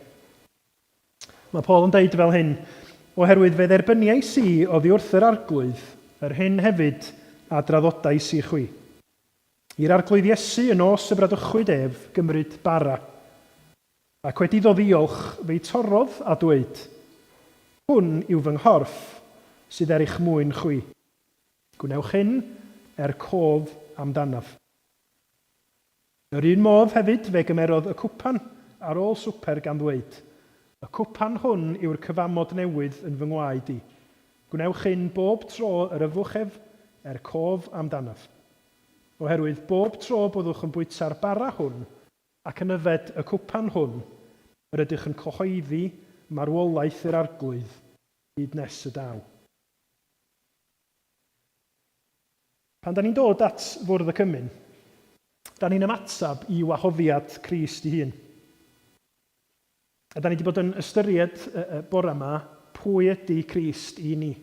Mae Paul yn deud fel hyn, oherwydd fe dderbyniais i oddi wrth yr arglwydd, yr hyn hefyd a draddodais i chwi. I'r arglwydd Iesu yn os y bradychwyd ef gymryd bara, ac wedi ddod ddiolch fe'i torodd a dweud, hwn yw fy nghorff sydd er eich mwyn chwi. Gwnewch hyn cof amdanaf. Yr un modd hefyd fe gymerodd y cwpan ar ôl swper gan ddweud, y cwpan hwn yw'r cyfamod newydd yn fy ngwaed i. Gwnewch hyn bob tro yr yfwch ef cof amdanaf. Oherwydd bob tro byddwch yn bwyta'r bara hwn ac yn yfed y cwpan hwn, yr ydych yn cyhoeddi marwolaeth yr arglwydd hyd nes y daw. Pan da ni'n dod at Fwrdd y Cymyn, da ni'n ymatab i wahoddiad Crist ei hun. A da ni wedi bod yn ystyried bore yma pwy ydy Crist i ni?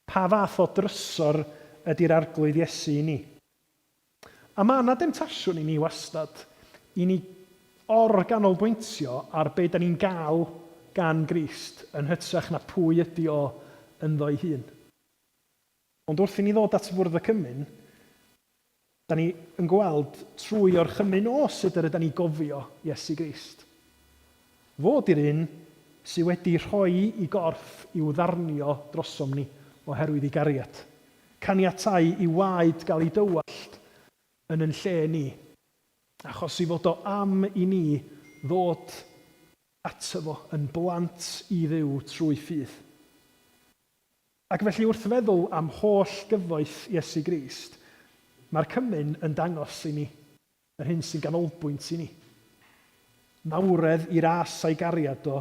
Pa fath o drysor ydy'r arglwydd Iesu i ni? A mae yna demtasiwn i ni wastad, i ni organolbwyntio ar be da ni'n gael gan Grist yn hytrach na pwy ydy o ynddo ei hun. Ond wrth i ni ddod at fwrdd y cymyn, da ni yn gweld trwy o'r chymyn o sut ydyn ni gofio Iesu Grist. Fod i'r un sydd wedi rhoi i gorff i'w ddarnio drosom ni oherwydd ei gariad. Caniatáu i waed gael ei dywallt yn ein lle ni, achos i fod o am i ni ddod ato fo yn blant i ddiw trwy ffydd. Ac felly wrth feddwl am holl gyfoeth Iesu Grist, mae'r cymyn yn dangos i ni yr hyn sy'n ganolbwynt i ni. Mawredd i ras a'i gariad o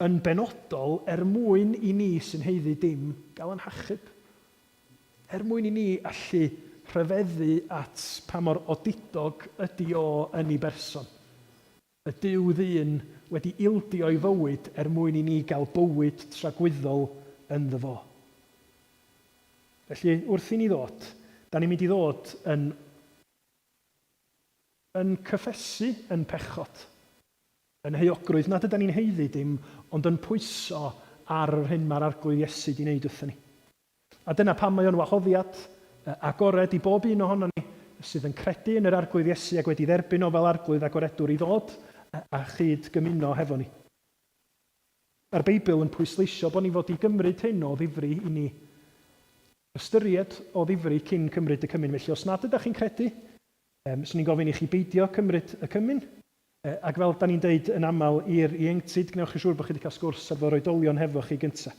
yn benodol mwyn i ni sy'n heiddi dim gael yn hachub. Mwyn i ni allu rhyfeddu at pa mor odidog ydy o yn ei berson. Y Duw ddyn wedi ildio i fywyd mwyn i ni gael bywyd tragwyddol ynddo fo. Felly, wrth i ni ddod, da ni'n mynd i ddod yn cyffesu yn pechod, yn heuogrwydd nad ydyn ni'n heiddi dim, ond yn pwyso ar yr hyn mae'r arglwydd Iesu di wneud wrthyn ni. A dyna pam mae o'n wahoddiad agored i bob un ohono ni sydd yn credu yn yr arglwydd Iesu ac wedi dderbyn o fel arglwydd agoredwr i ddod a chyd gymuno hefo ni. Mae'r Beibl yn pwysleisio bod ni fod i gymryd hyn o ddifri i ni. Ystyried o ddifri cyn cymryd y cymyn. Felly, os nad ydych chi'n credu, swn i'n gofyn i chi beidio cymryd y cymyn. Ac fel da ni'n deud yn aml i'r ieuenctid, gnewch yn siŵr bod chi wedi cael sgwrs efo'r oedolion hefo chi gyntaf.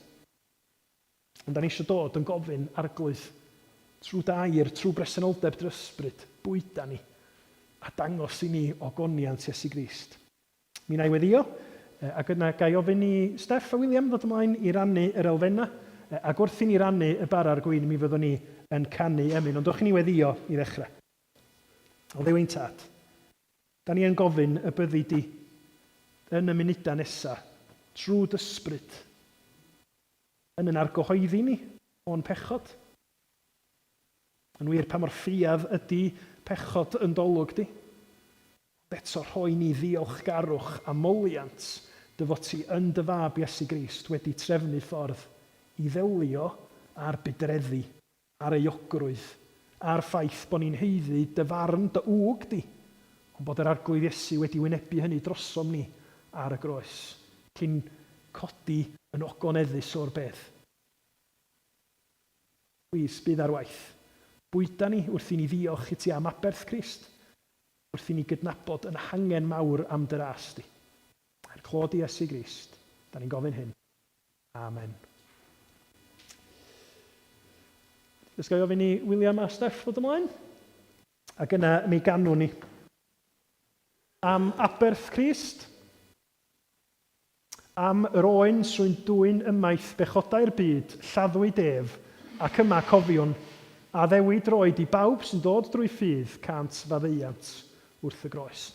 Ond da ni eisiau dod yn gofyn arglwydd trwy dair, trwy bresenoldeb drysbryd, bwyda ni, a dangos i ni ogoniant Iesu Grist. Mi na i weddio, ac yna gai ofyn i Steff a William ddod ymlaen i rannu yr elfenna, ac wrth i ni rannu y bar ar gwyn, mi fyddwn ni yn canu emyn, ond dwch i ni weddio i ddechrau. O ddew ein tad, da ni yn gofyn y byddi di yn y munudau nesaf, trwy dysbryd, yn yn argyhoeddi ni o'n pechod. Yn wir pa mor ffiadd ydy pechod yn dolwg di. Eto rhoi ni ddiolchgarwch a moliant dy fod ti yn dy fab Iesu Grist wedi trefnu ffordd i ddelio a'r bydreddu, a'r euogrwydd, a'r ffaith bod ni'n heiddi dy farn, dy wg di, ond bod yr arglwydd Iesu wedi wynebu hynny drosom ni ar y groes, cyn codi yn ogoneddus o'r beth. Plis, bydd ar waith. Bwyda ni wrth i ni ddiolch i ti am aberth Crist, wrth i ni gydnabod yn hangen mawr am dy ras di. Er clod i Iesu Grist, da ni'n gofyn hyn. Amen. Ys gael ofyn i William a Steff fod ymlaen? Ac yna mi ganwn ni. Am aberth Crist, am yr oen swyn dwy'n ymaith bechodau'r byd, lladdwyd ef, ac yma cofiwn, a ddewid roed i bawb sy'n dod drwy ffydd cant faddeuant wrth y groes.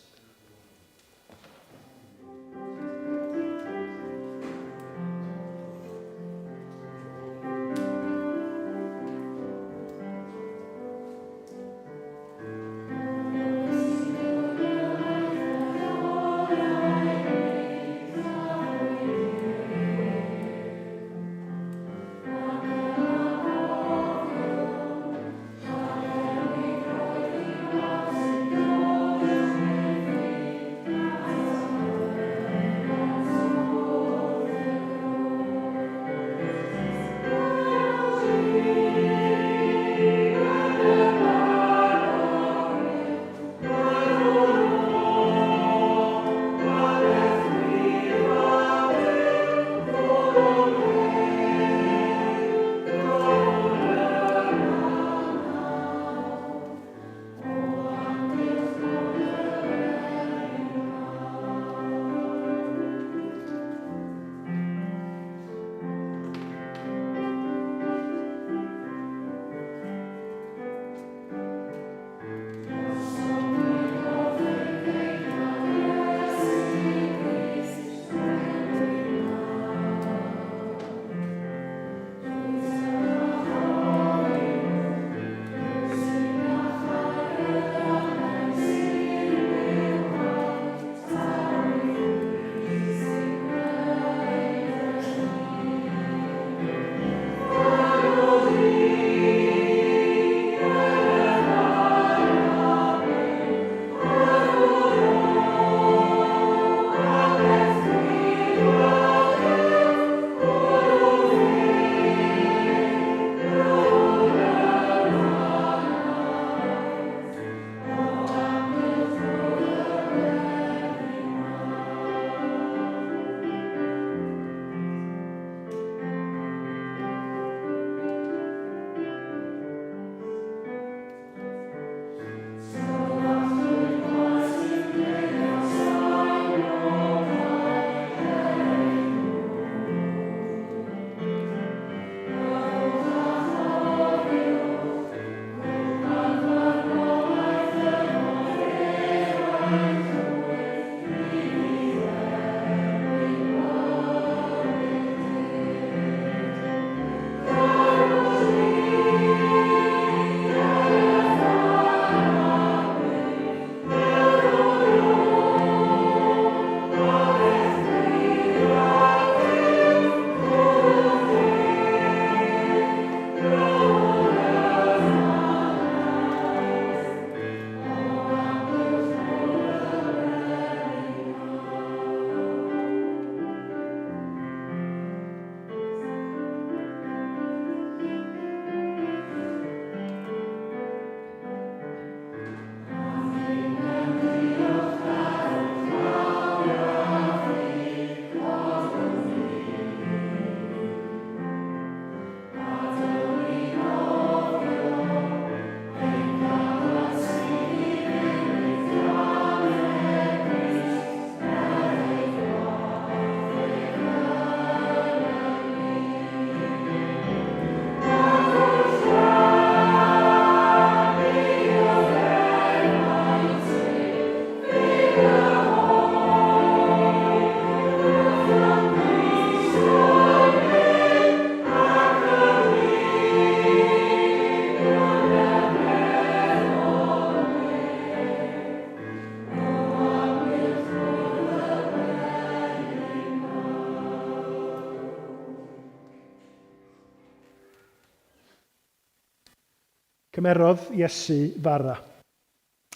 Cymerodd Iesu fara,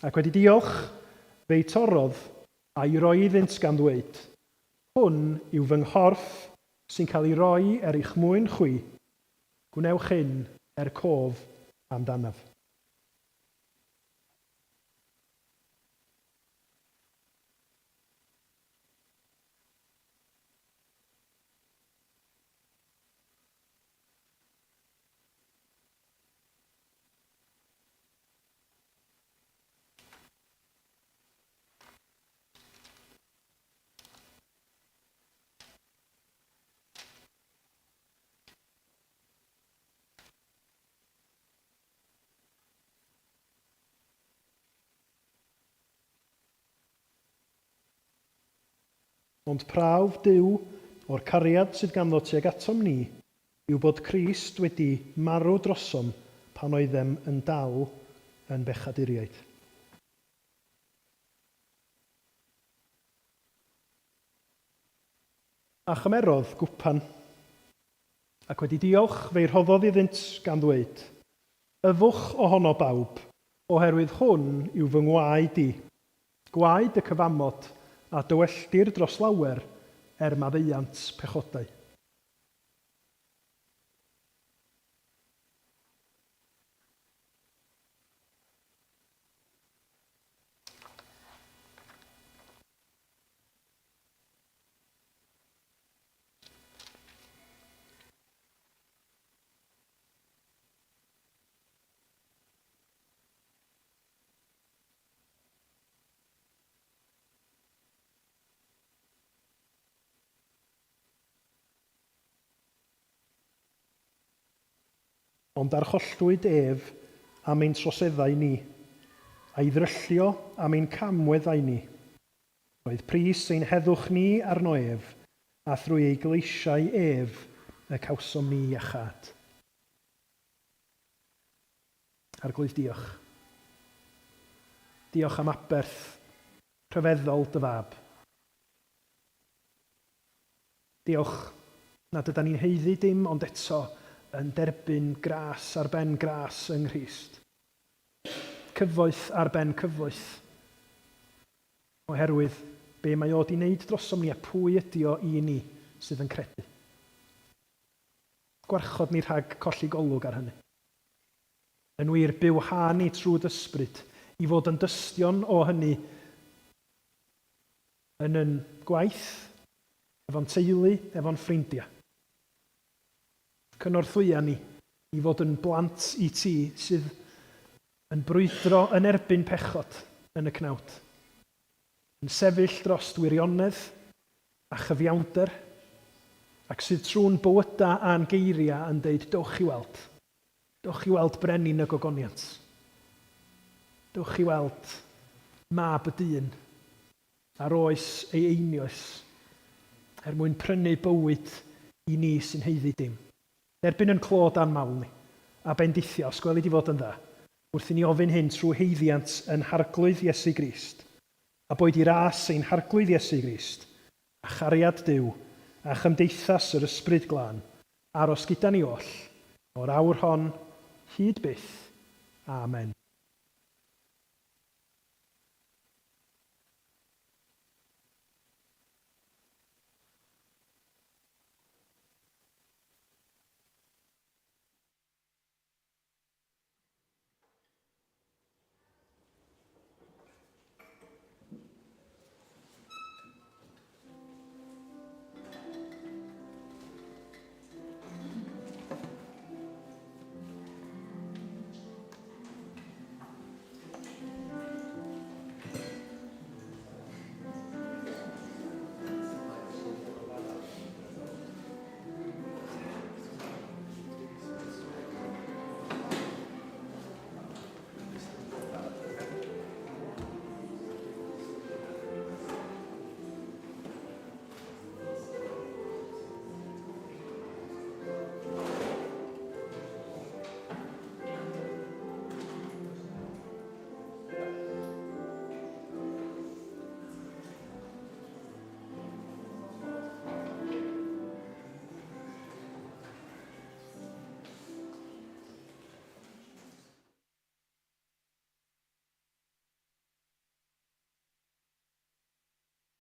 ac wedi diolch, fe'i torodd a'i roi iddynt gan ddweud, hwn yw fy nghorff sy'n cael ei roi eich mwyn chwi, gwnewch hyn cof amdanaf. Ond prawf Duw o'r cariad sydd ganddo tuag atom ni yw bod Crist wedi marw drosom pan oeddem yn dal yn bechaduriaid. A chymerodd gwpan, ac wedi diolch fe'i rhoddodd iddynt gan ddweud, yfwch ohono bawb, oherwydd hwn yw fy ngwaed i, gwaed y cyfamod a dywelldir dros lawer maddeuant pechodau. Ond archollwyd ef am ein troseddau ni, a'i ddryllio am ein camweddau ni. Roedd pris ein heddwch ni arno ef, a thrwy ei gleisiau ef y cawsom ni iachad. Arglwydd diolch. Diolch am aberth rhyfeddol dy fab. Diolch nad ydyn ni'n heiddi dim ond eto yn derbyn gras ar ben gras yng Nghrist. Cyfoeth ar ben cyfoeth. Oherwydd be mae o di wneud drosom ni a pwy ydi o i ni sydd yn credu. Gwarchod ni rhag colli golwg ar hynny. Yn wir byw ha ni trwy dysbryd i fod yn dystion o hynny yn yn gwaith, efo'n teulu, efo'n ffrindiau. Cynorthwya ni i fod yn blant i ti sydd yn brwydro yn erbyn pechod yn y cnawd. Yn sefyll dros wirionedd a chyfiawnder ac sydd trwy'n bywyda a'n geiriau yn deud dowch i weld. Dowch i weld brenin y gogoniant. Dowch i weld mab y dyn a'r oes ei einioes mwyn prynu bywyd i ni sy'n heiddi dim. Derbyn yn clod a'n mawl ni, a bendithio, os gweli di fod yn dda, wrth i ni ofyn hyn trwy heiddiant yn harglwydd Iesu Grist, a boed i ras ein harglwydd Iesu Grist, a chariad Duw, a chymdeithas yr ysbryd glân, aros gyda ni oll, o'r awr hon, hyd byth. Amen.